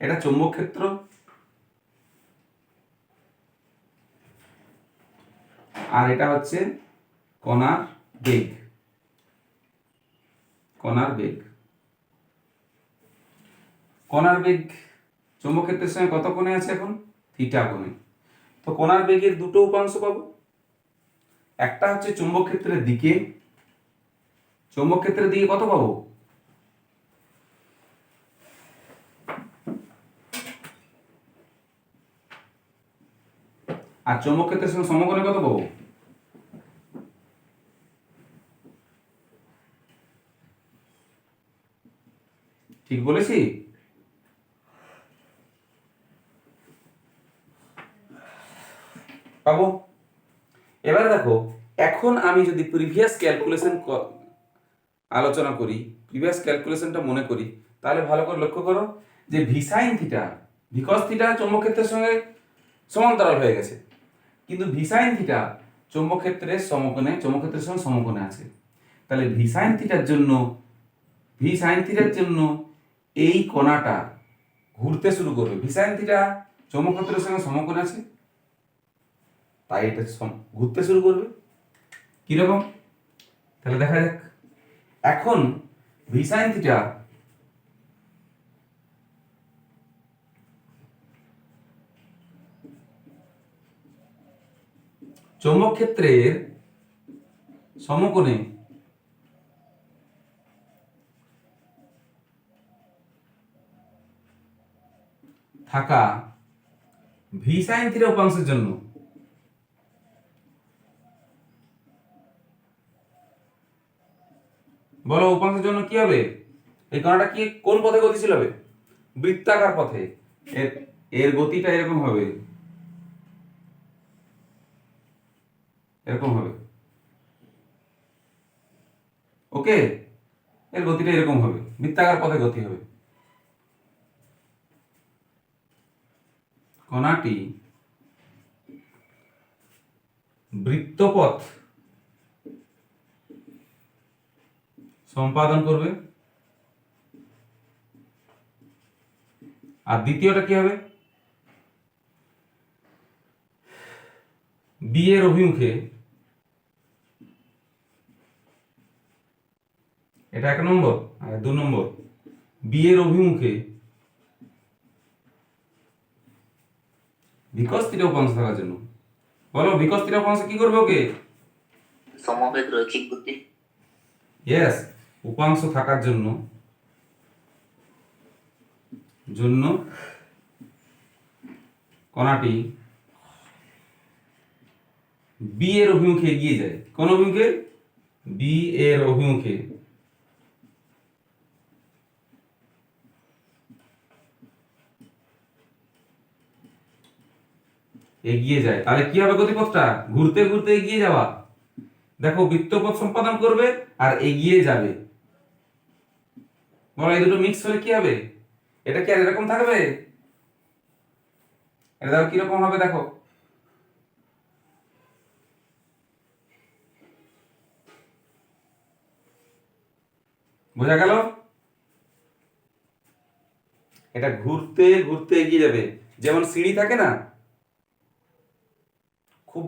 এটা চৌম্বক ক্ষেত্র, আর এটা হচ্ছে কণার বেগ। কণার বেগ চৌম্বক ক্ষেত্রের সঙ্গে কত কোণে আছে এখন? থিটা কোণে। তো কণার বেগের দুটো উপাংশ পাবো, একটা হচ্ছে চৌম্বক ক্ষেত্রের দিকে, কত পাবো? আর চৌম্বক ক্ষেত্রের সঙ্গে সমকোণে কত পাবো? ঠিক বলেছি? পাবো। এবারে দেখো, এখন আমি যদি প্রিভিয়াস ক্যালকুলেশন আলোচনা করি, প্রিভিয়াস ক্যালকুলেশনটা মনে করি, তাহলে ভালো করে লক্ষ্য করো যে ভি সাইন থিটা, ভিকস থিটা চৌম্বক ক্ষেত্রের সঙ্গে সমান্তরাল হয়ে গেছে, কিন্তু ভি সাইন থিটা চৌম্বক ক্ষেত্রের সঙ্গে সমকোণে আছে। তাহলে ভি সাইন থিটার জন্য এই কণাটা ঘুরতে শুরু করবে। ভি সাইন থিটা চৌম্বক ক্ষেত্রের সঙ্গে সমকোণে আছে, তাই এটা ঘুরতে শুরু করবে। কিরকম? তাহলে দেখা যাক। এখন ভি সাইন থিটা চৌম্বক ক্ষেত্রের সমকোণে থাকা ভি সাইন থিটা উপাংশের জন্য বলো উপাংশের জন্য কি হবে? এই কণাটা কি কোন পথে গতিশীল হবে? বৃত্তাকার পথে। এর গতিটা এরকম হবে, ওকে? এর গতিটা এরকম হবে, বৃত্তাকার পথে গতি হবে। কণাটি বৃত্তপথ সম্পাদন করবে। আর দ্বিতীয়টা কি হবে? বি এর অভিমুখে, এটা 1 নম্বর, আর 2 নম্বর, বি এর অভিমুখে ভিকস থিটা উপাংশ থাকার জন্য। বলো ভিকস থিটা উপাংশ কি করবে ওকে? সমবেগ রৈখিক গতি। ইয়েস, উপাংশ থাকার জন্য কণাটি বি এর অভিমুখে এগিয়ে যায়। কোন অভিমুখে? বি এর অভিমুখে। এগিয়ে যায়। তাহলে কি হবে গতিপথটা? ঘুরতে ঘুরতে এগিয়ে যাওয়া। দেখো বৃত্তপথ সম্পাদন করবে আর এগিয়ে যাবে। বলো এই দুটো মিক্স হলে কি হবে? এটা কি আর এরকম থাকবে? এটা দেখো কিরকম হবে, দেখো। বোঝা গেল? এটা ঘুরতে ঘুরতে এগিয়ে যাবে। যেমন সিঁড়ি থাকে না, খুব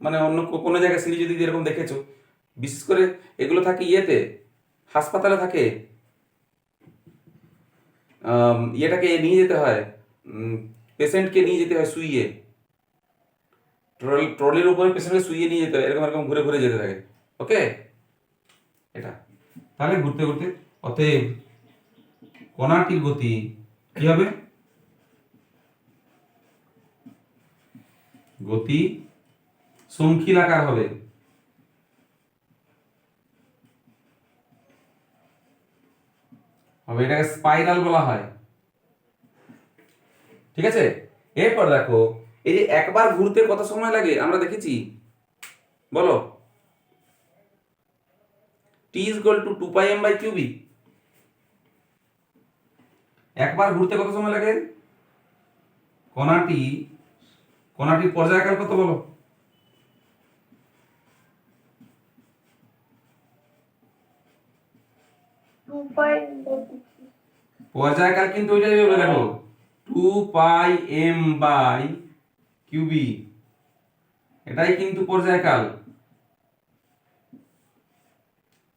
মানে অন্য কোনো জায়গায় সিঁড়ি যদি এরকম দেখেছো, বিশেষ করে এগুলো থাকে ইয়েতে, হাসপাতালে থাকে, ইয়েটাকে নিয়ে যেতে হয়, পেশেন্টকে নিয়ে যেতে হয় শুইয়ে, ট্রলির উপরে পেশেন্টকে শুইয়ে নিয়ে যেতে হয়, এরকম এরকম ঘুরে ঘুরে যেতে থাকে, ওকে? এটা তাহলে ঘুরতে ঘুরতে, অতএব কণাটির গতি কি হবে? গতি শঙ্খিলাকার হবে। এটাকে স্পাইরাল বলা হয়। ঠিক আছে? এরপর দেখো, এই যে একবার ঘুরতে কত সময় লাগে আমরা দেখেছি, বলো? t = 2πm/qb। একবার ঘুরতে কত সময় লাগে? কণাটির পর্যায়কাল কত বলো? পর্যায়কাল কিন্তু ওইটাই হবে, দেখো 2πm/qb, এটাই কিন্তু পর্যায়কাল।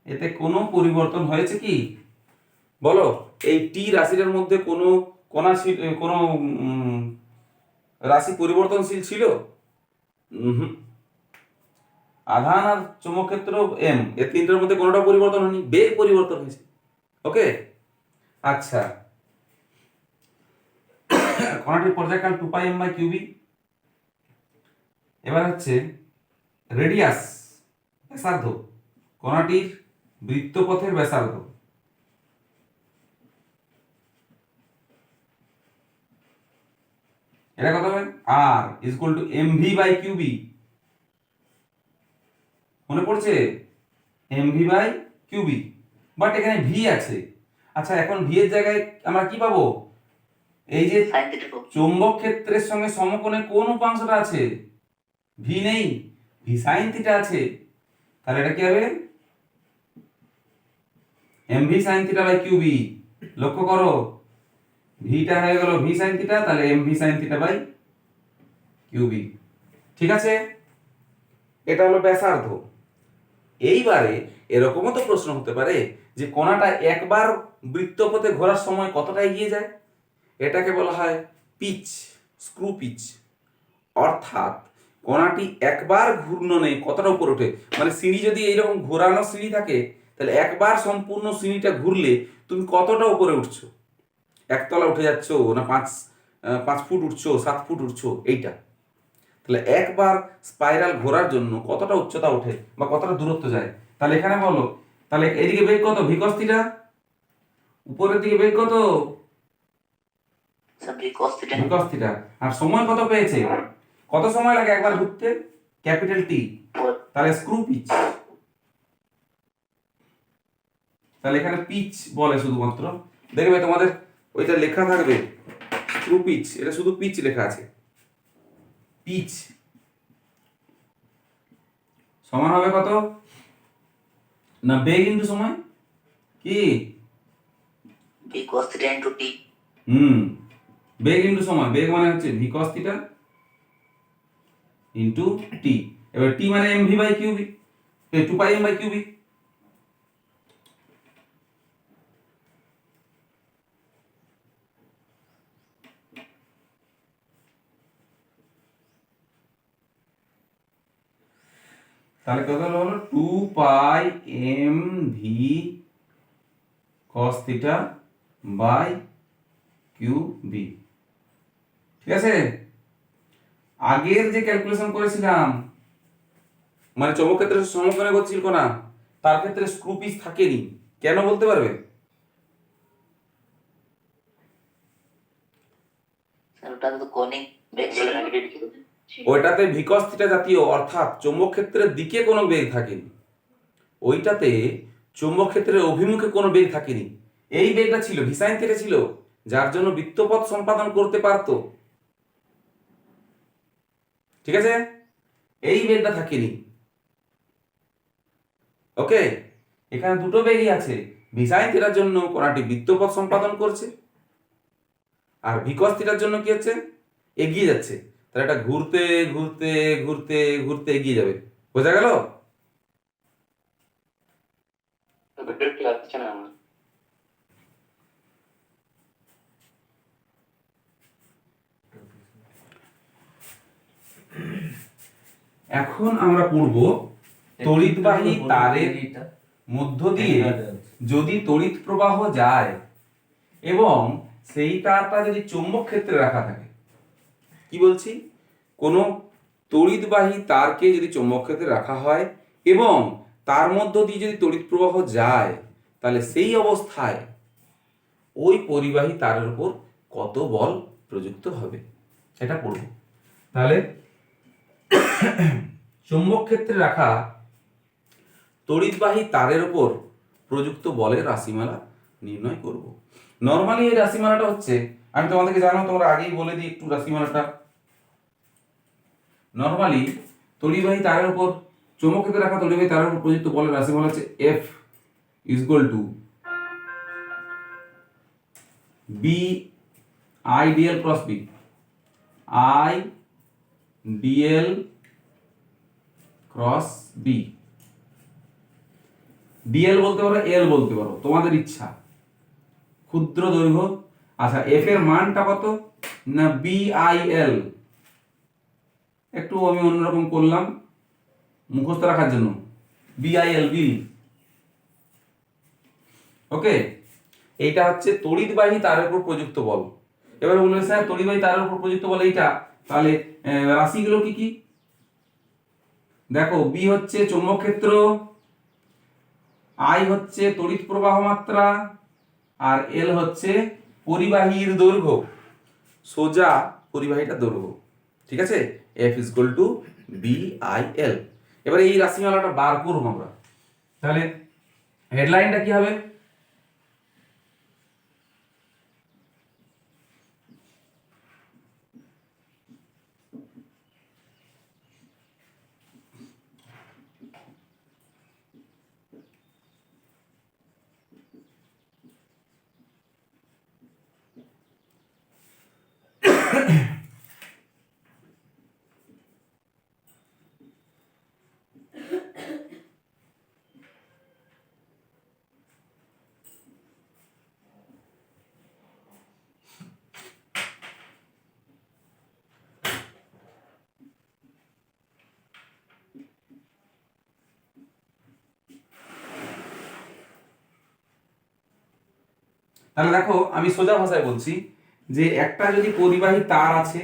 এতে কোনো পরিবর্তন হয়েছে কি বলো? এই টি রাশিটার মধ্যে কোনো কোনো রাশি পরিবর্তনশীল ছিল? হুম। আধান আর চৌম্বক ক্ষেত্র এম, এই তিনটার মধ্যে কোনোটা পরিবর্তন হয়নি, বেগ পরিবর্তন হয়েছে। ওকে, আচ্ছা, কণাটির পর্যায়কাল 2πm/qb। এবার হচ্ছে রেডিয়াস, ব্যাসার্ধ, কণাটির বৃত্তপথের ব্যাসার্ধ। এটা কত হবে? আর mv/qb, মনে পড়ছে? mv/qb, বাট এখানে ভি আছে। আচ্ছা, এখন ভি এর জায়গায় আমরা কি পাবো? এই যে sin theta পাবো। চৌম্বক ক্ষেত্রের সঙ্গে সমকোণে কোন উপাংশটা আছে? ভি নেই, ভি সাইন থিটা আছে। তাহলে এটা কি হবে? mv sin theta by qb। লক্ষ্য করো, ভিটা হয়ে গেল ভি সাইন থিটা, তাহলে mv sin theta by qb। ঠিক আছে, এটা হলো ব্যাসার্ধ। এইবারে এরকমও তো প্রশ্ন হতে পারে যে কণাটা একবার বৃত্তপথে ঘোরার সময় কতটা এগিয়ে যায়। এটাকে বলা হয় পিচ, স্ক্রু পিচ। অর্থাৎ কণাটি একবার ঘূর্ণনে কতটা উপরে ওঠে, মানে সিঁড়ি যদি এইরকম ঘোরানো সিঁড়ি থাকে, তাহলে একবার সম্পূর্ণ সিঁড়িটা ঘুরলে তুমি কতটা উপরে উঠছো, একতলা উঠে যাচ্ছ না 5 ফুট উঠছো, 7 ফুট উঠছো, এইটা। তাহলে একবার স্পাইরাল ঘোরার জন্য কতটা উচ্চতা ওঠে বা কতটা দূরত্ব যায়। তাহলে এখানে বলো, তাহলে এদিকে বেগ কত? V cos theta. উপরের দিকে বেগ কত? Sir V cos theta। V cos theta. আর সময় কত পেয়েছে? কত সময় লাগে একবার ঘুরতে? Capital T. তাহলে স্ক্রু পিচ। তাহলে এখানে পিচ বলে শুধুমাত্র, দেখবে তোমাদের ওইটা লেখা থাকবে স্ক্রু পিচ, এটা শুধু পিচ লেখা আছে। পিচ সমান হবে কত না বেগ ইনটু সময়, কি? V cos theta into t। বেগ ইনটু সময়, বেগ মানে হচ্ছে ভি cos থিটা ইনটু টি। এবার টি মানে mv/qb, 2πm/qb। তাহলে কত হলো? 2πmv cos theta by qb। ঠিক আছে, আগের যে ক্যালকুলেশন করেছিলাম, মানে চৌম্বক ক্ষেত্রের সমকোণে গতিশীল কণা, তার ক্ষেত্রে স্ক্রু পিচ থাকেনি, কেন বলতে পারবে? স্যার ওটাতে তো কনিক বেগ ছিল। ওইটাতে ভি cos থিটা জাতীয়, অর্থাৎ চৌম্বক ক্ষেত্রের দিকে কোনো বেগ থাকেনি। ওইটাতে চৌম্বক ক্ষেত্রের অভিমুখে কোনো বেগ থাকেনি। এই বেগটা ছিল ভি সাইন থিটা ছিল, যার জন্য বৃত্তপথ সম্পাদন করতে পারতো। ঠিক আছে, এই বেগটা থাকেনি। ওকে, এখানে দুটো বেগই আছে। ভি সাইন থিটার জন্য কণাটি বৃত্তপথ সম্পাদন করছে, আর ভি cos থিটার জন্য কি হচ্ছে? এগিয়ে যাচ্ছে। তাহলে এটা ঘুরতে ঘুরতে ঘুরতে ঘুরতে এগিয়ে যাবে। বোঝা গেল? এখন আমরা পড়ব তড়িৎবাহী তারের মধ্য দিয়ে যদি তড়িৎ প্রবাহ যায় এবং সেই তারটা যদি চৌম্বক ক্ষেত্রে রাখা থাকে। কি বলছি? কোনো তড়িৎবাহী তারকে যদি চৌম্বক ক্ষেত্রে রাখা হয় এবং তার মধ্য দিয়ে যদি তড়িৎ প্রবাহ যায়, তাহলে সেই অবস্থায় ওই পরিবাহী তারের উপর কত বল প্রযুক্ত হবে, সেটা পড়ব। তাহলে চৌম্বক ক্ষেত্রে রাখা তড়িৎবাহী তারের উপর প্রযুক্ত বলের রাশিমালা নির্ণয় করব। নরমালি এই রাশিমালাটা হচ্ছে, আমি তোমাদেরকে জানো, তোমরা আগেই বলে দিই একটু রাশিমালাটা। নরমালি তড়িৎবাহী তারের উপর, চৌম্বক ক্ষেত্রে রাখা তড়িৎবাহী তারের উপর প্রযুক্ত বলের রাশিমালা হচ্ছে F = B I DL cross B, I DL cross B. DL বলতে পারো, এল বলতে পারো, তোমাদের ইচ্ছা। ক্ষুদ্র দৈর্ঘ্য, আচ্ছা এফ এর মানটা কত না বিআইএল, একটু আমি অন্যরকম করলাম মুখস্থ রাখার জন্য, বিআইএল বিল। ওকে, এইটা হচ্ছে তড়িৎবাহী তারের উপর প্রযুক্ত বল। এবার বলবে স্যার তড়িৎবাহী তারের উপর প্রযুক্ত বল এইটা, তাহলে রাশিগুলো কি কি দেখো, বি হচ্ছে চৌম্বক ক্ষেত্র, আই হচ্ছে তড়িৎ প্রবাহ মাত্রা, আর এল হচ্ছে পরিবাহীর দৈর্ঘ্য, সোজা পরিবাহীটা দৈর্ঘ্য। ঠিক আছে, F is equal two BIL. এবারে এই রাশিমালাটা বার করব আমরা, তাহলে হেডলাইনটা কি হবে? তাহলে দেখো আমি সোজা ভাষায় বলছি যে একটা যদি পরিবাহী তার আছে,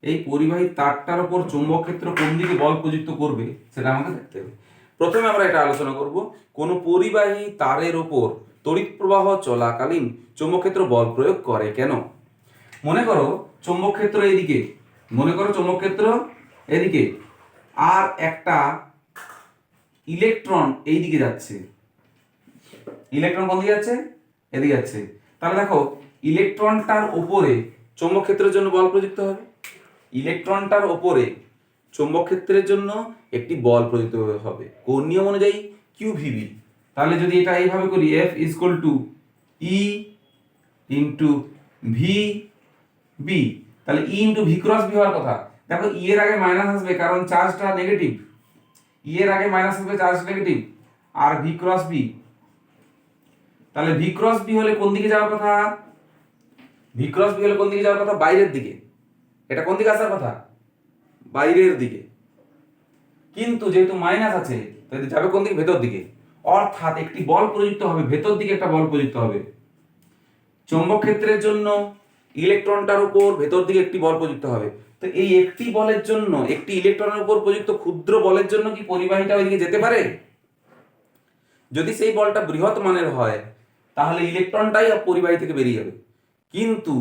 এই পরিবাহী তারটার উপর চৌম্বক ক্ষেত্র কোন দিকে বল প্রযুক্ত করবে সেটা আমাকে দেখতে হবে। প্রথমে আমরা এটা আলোচনা করব, কোন পরিবাহী তারের উপর তড়িৎ প্রবাহ চলাকালীন চৌম্বক ক্ষেত্র বল প্রয়োগ করে কেন। মনে করো চৌম্বক ক্ষেত্র এদিকে, মনে করো চৌম্বক ক্ষেত্র এদিকে, আর একটা ইলেকট্রন এই দিকে যাচ্ছে। ইলেকট্রন কোন দিকে যাচ্ছে? এদিকে যাচ্ছে। তাহলে দেখো ইলেকট্রনটার উপরে চৌম্বক ক্ষেত্রের জন্য বল প্রযুক্ত হবে, ইলেকট্রনটার উপরে চৌম্বক ক্ষেত্রের জন্য একটি বল প্রযুক্ত হবে কোন নিয়ম অনুযায়ী? কিউভিবি। তাহলে যদি এটা এইভাবে করি, F is equal to E into V B, তাহলে E into V cross B হওয়ার কথা। দেখো ই এর আগে মাইনাস আসবে কারণ চার্জটা নেগেটিভ, ই এর আগে মাইনাস আসবে চার্জ নেগেটিভ, আর ভি ক্রস বি, তাহলে ভি ক্রস বি হলে কোন দিকে যাওয়ার কথা? ভি ক্রস বি হলে কোন দিকে যাওয়ার কথা? বাইরের দিকে। এটা কোন দিকে আসার কথা? বাইরের দিকে। কিন্তু যেহেতু মাইনাস আছে তাহলে যাবে কোন দিকে? ভেতর দিকে। অর্থাৎ একটি বল প্রযুক্ত হবে, ভেতর দিকে একটা বল প্রযুক্ত হবে। চৌম্বক ক্ষেত্রের জন্য ইলেকট্রনটার উপর ভেতর দিকে একটি বল প্রযুক্ত হবে। তো এই একটি বলের জন্য, একটি ইলেকট্রনের উপর প্রযুক্ত ক্ষুদ্র বলের জন্য কি পরিবাহীটা ওইদিকে যেতে পারে? যদি সেই বলটা বৃহৎ মানের হয় তাহলে ইলেকট্রনটাই পরিবাহী থেকে বেরিয়ে যাবে। কিন্তু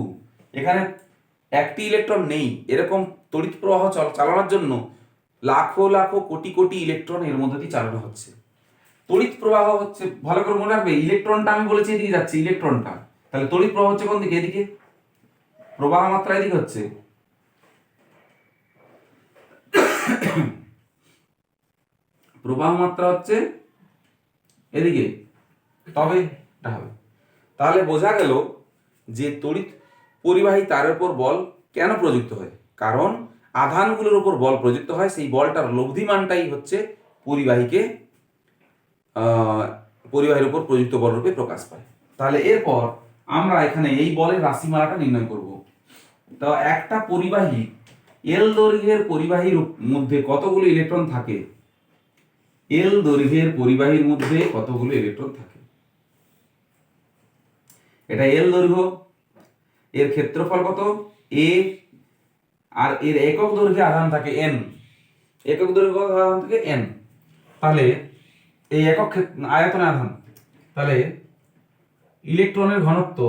এখানে একটি ইলেকট্রন নেই, এরকম তড়িৎ প্রবাহ চালানোর জন্য লাখো লাখো কোটি কোটি ইলেকট্রন এর মধ্যে দিয়ে চালানো হচ্ছে। তড়িৎ প্রবাহ হচ্ছে, ভালো করে মনে রাখবে, ইলেকট্রনটা আমি বলেছি এদিকে যাচ্ছে, ইলেকট্রনটা, তাহলে তড়িৎ প্রবাহ হচ্ছে কোন দিকে? এদিকে। প্রবাহ মাত্রা এদিকে হচ্ছে, প্রবাহ মাত্রা হচ্ছে এদিকে, তবে এটা হবে। তাহলে বোঝা গেল যে তড়িৎ পরিবাহী তারের উপর বল কেন প্রযুক্ত হয়, কারণ আধানগুলোর উপর বল প্রযুক্ত হয়, সেই বলটার লব্ধিমানটাই হচ্ছে পরিবাহীকে পরিবাহীর উপর প্রযুক্ত বল রূপে প্রকাশ পায়। তাহলে এরপর আমরা এখানে এই বলের রাশিমালাটা নির্ণয় করব। তো একটা পরিবাহী এল দৈর্ঘ্যের পরিবাহীর মধ্যে কতগুলো ইলেকট্রন থাকে? এল দৈর্ঘ্যের পরিবাহীর মধ্যে কতগুলো ইলেকট্রন থাকে? এটা এল দৈর্ঘ্য, এর ক্ষেত্রফল কত? এ, আর এর একক দৈর্ঘ্যে আধান থাকে এন, একক দৈর্ঘ্য আধান থাকে এন। তাহলে এই একক আয়তনে আধান, তাহলে ইলেকট্রনের ঘনত্ব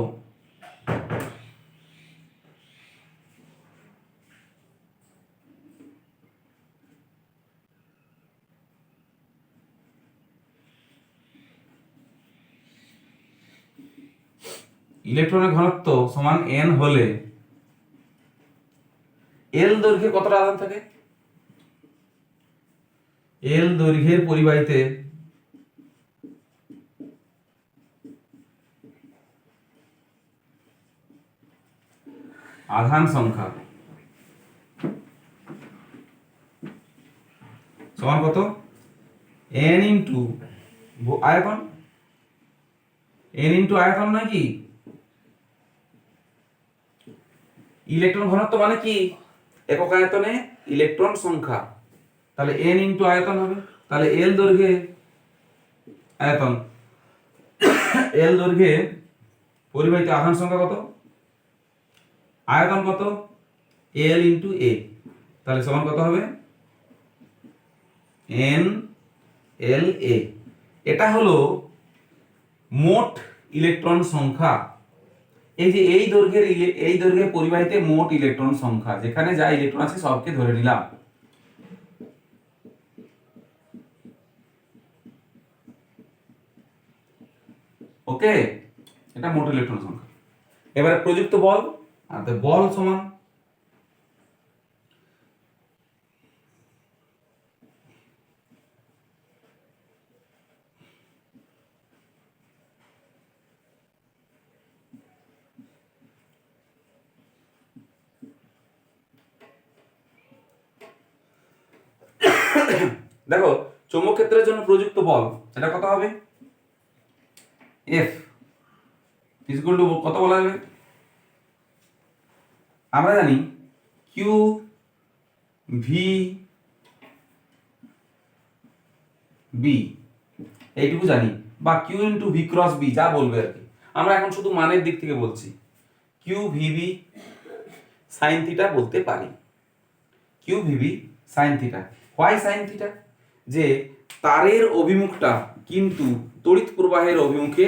ইলেকট্রনের ঘনত্ব সমান এন হলে এল দৈর্ঘ্যে কতটা আধান থাকে? এল দৈর্ঘ্যের পরিবাহীতে আধান সংখ্যা সমান কত n ইন্টু আয়তন, n ইন্টু আয়তন নয় কি? ইলেকট্রন ঘনত্ব মানে কি? একক আয়তনে ইলেকট্রন সংখ্যা, তাহলে n ইন্টু আয়তন হবে। তাহলে l দৈর্ঘ্যে আয়তন, l দৈর্ঘ্যে পরিবাহিত আধান সংখ্যা কত, আয়তন কত, l ইন্টু a, তাহলে সমান কত হবে n l a। এটা হলো মোট ইলেকট্রন সংখ্যা। এই যে এই দৈর্ঘ্যের পরিবাহিতে মোট ইলেকট্রন সংখ্যা, যেখানে যা ইলেকট্রন আছে সবকে ধরে নিলাম। ওকে, এটা মোট ইলেকট্রন সংখ্যা। এবারে প্রযুক্ত বল, আর বল সমান দেখো চৌম্বক ক্ষেত্রের জন্য প্রযুক্ত বল এটা কত হবে, F ইকুয়াল টু কত বলা যাবে, আমরা জানি Q V B, এইটুকু জানি, বা Q into V cross B যা বলবে আর কি। আমরা এখন শুধু মানের দিক থেকে বলছি, Q VB সাইন থিটা বলতে পারি, Q VB sine theta. Why sine theta? যে তারের অভিমুখটা কিন্তু তড়িৎ প্রবাহের অভিমুখে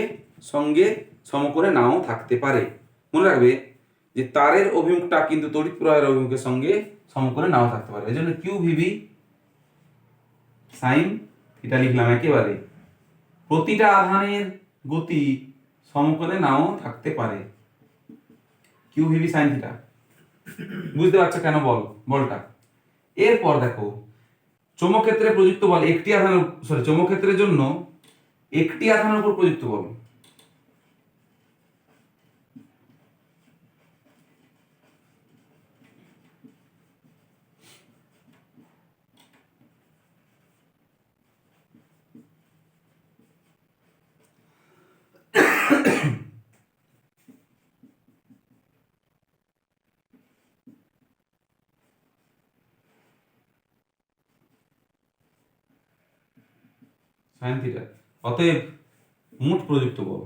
সঙ্গে সমকোণে নাও থাকতে পারে। মনে রাখবে যে তারের অভিমুখটা কিন্তু তড়িৎ প্রবাহের অভিমুখের সঙ্গে সমকোণে নাও থাকতে পারে, এই জন্য কিউ ভিবি সাইন থিটা লিখলাম। একেবারে প্রতিটা আধানের গতি সমকোণে নাও থাকতে পারে, কিউ ভিবি সাইন থিটা। বুঝতে পারছো কেন বলটা? এরপর দেখো চৌম্বক ক্ষেত্রে প্রযুক্ত বল একটি আধানের, চৌম্বক ক্ষেত্রের জন্য একটি আধানের উপর প্রযুক্ত বল। সাইন থিটা, অতএব মোট প্রযুক্ত বল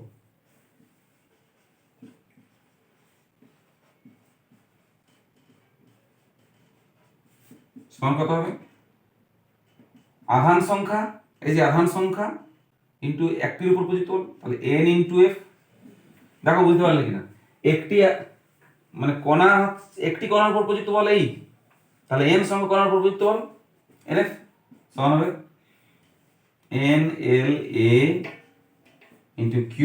সমান কত হবে, আধান সংখ্যা, এই যে আধান সংখ্যা ইন্টু একটির উপর প্রযুক্ত বল, তাহলে n ইন্টু f। দেখো বুঝতে পারলে কিনা, একটি মানে কণা, একটি কণার উপর প্রযুক্ত বল এই, তাহলে n সংখ্যক কণার উপর প্রযুক্ত বল nf সমান হবে n l a into q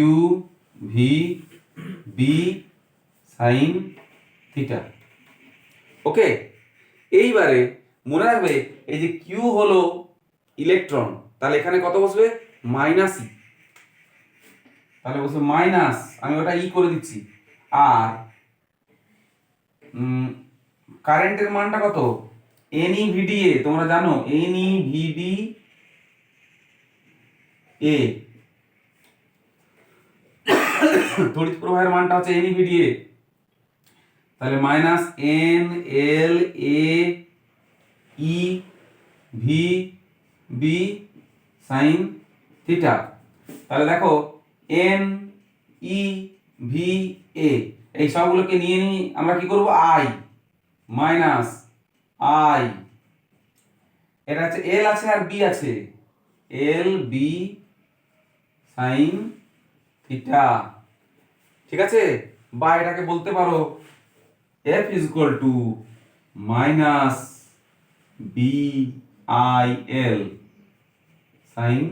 v b sine theta. Okay, এইবারে মনে রাখবে এই যে কিউ হলো ইলেকট্রন, তাহলে এখানে কত বসবে, মাইনাস ই, তাহলে বসবে মাইনাস, আমি ওটা ই করে দিচ্ছি। আর কারেন্টের মানটা কত, এনই ভিডিএ, তোমরা জানো এনই ভিডি এ, তড়িৎ প্রবাহের মানটা হচ্ছে এনই ভিডিএ, তাহলে minus N L A E V B sine theta. তাহলে দেখো এন ই ভি এ, এই সবগুলোকে নিয়ে আমরা কি করব, আই মাইনাস আই, এটা আছে এল আছে আর বি আছে, এল বি সাইন থিটা। ঠিক আছে, বা এটাকে বলতে পারো F is equal to minus B I L sin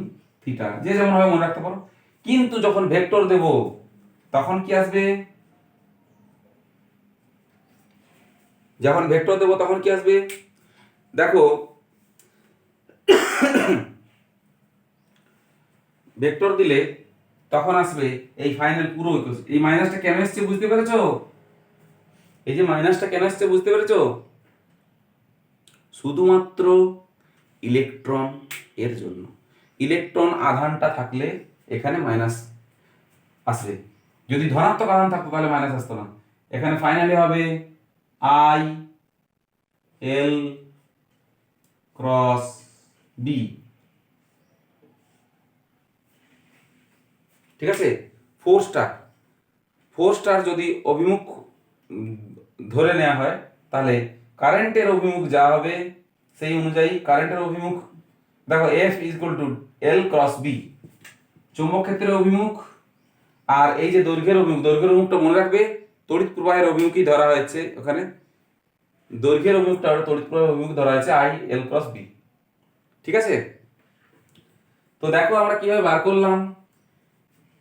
theta, যে যেমন ভাবে মনে রাখতে পারো। কিন্তু যখন ভেক্টর দেব তখন কি আসবে, যখন ভেক্টর দেব তখন কি আসবে, দেখো ভেক্টর দিলে তখন আসবে এই ফাইনাল পুরো, এই মাইনাসটা কেন এসছে বুঝতে পেরেছো? এই যে মাইনাসটা কেন আসছে বুঝতে পেরেছো? শুধুমাত্র ইলেকট্রন এর জন্য। ইলেকট্রন আধানটা থাকলে এখানে মাইনাস আসবে, যদি ধনাত্মক আধান থাকতো তাহলে মাইনাস আসতো না। এখানে ফাইনালি হবে আই এল ক্রস বি, ঠিক আছে। ফোর স্টার যদি অভিমুখ ধরে নেওয়া হয় তাহলে কারেন্টের অভিমুখ যা হবে সেই অনুযায়ী কারেন্টের অভিমুখ দেখো F is equal to L cross B, চৌম্বক ক্ষেত্রের অভিমুখ আর এই যে দৈর্ঘ্যের অভিমুখটা মনে রাখবে, তড়িৎ প্রবাহের অভিমুখই ধরা হয়েছে ওখানে, দৈর্ঘ্যের অভিমুখটা তড়িৎ প্রবাহের অভিমুখ ধরা হয়েছে আই এল ক্রস বি, ঠিক আছে। তো দেখো আমরা কিভাবে বার করলাম।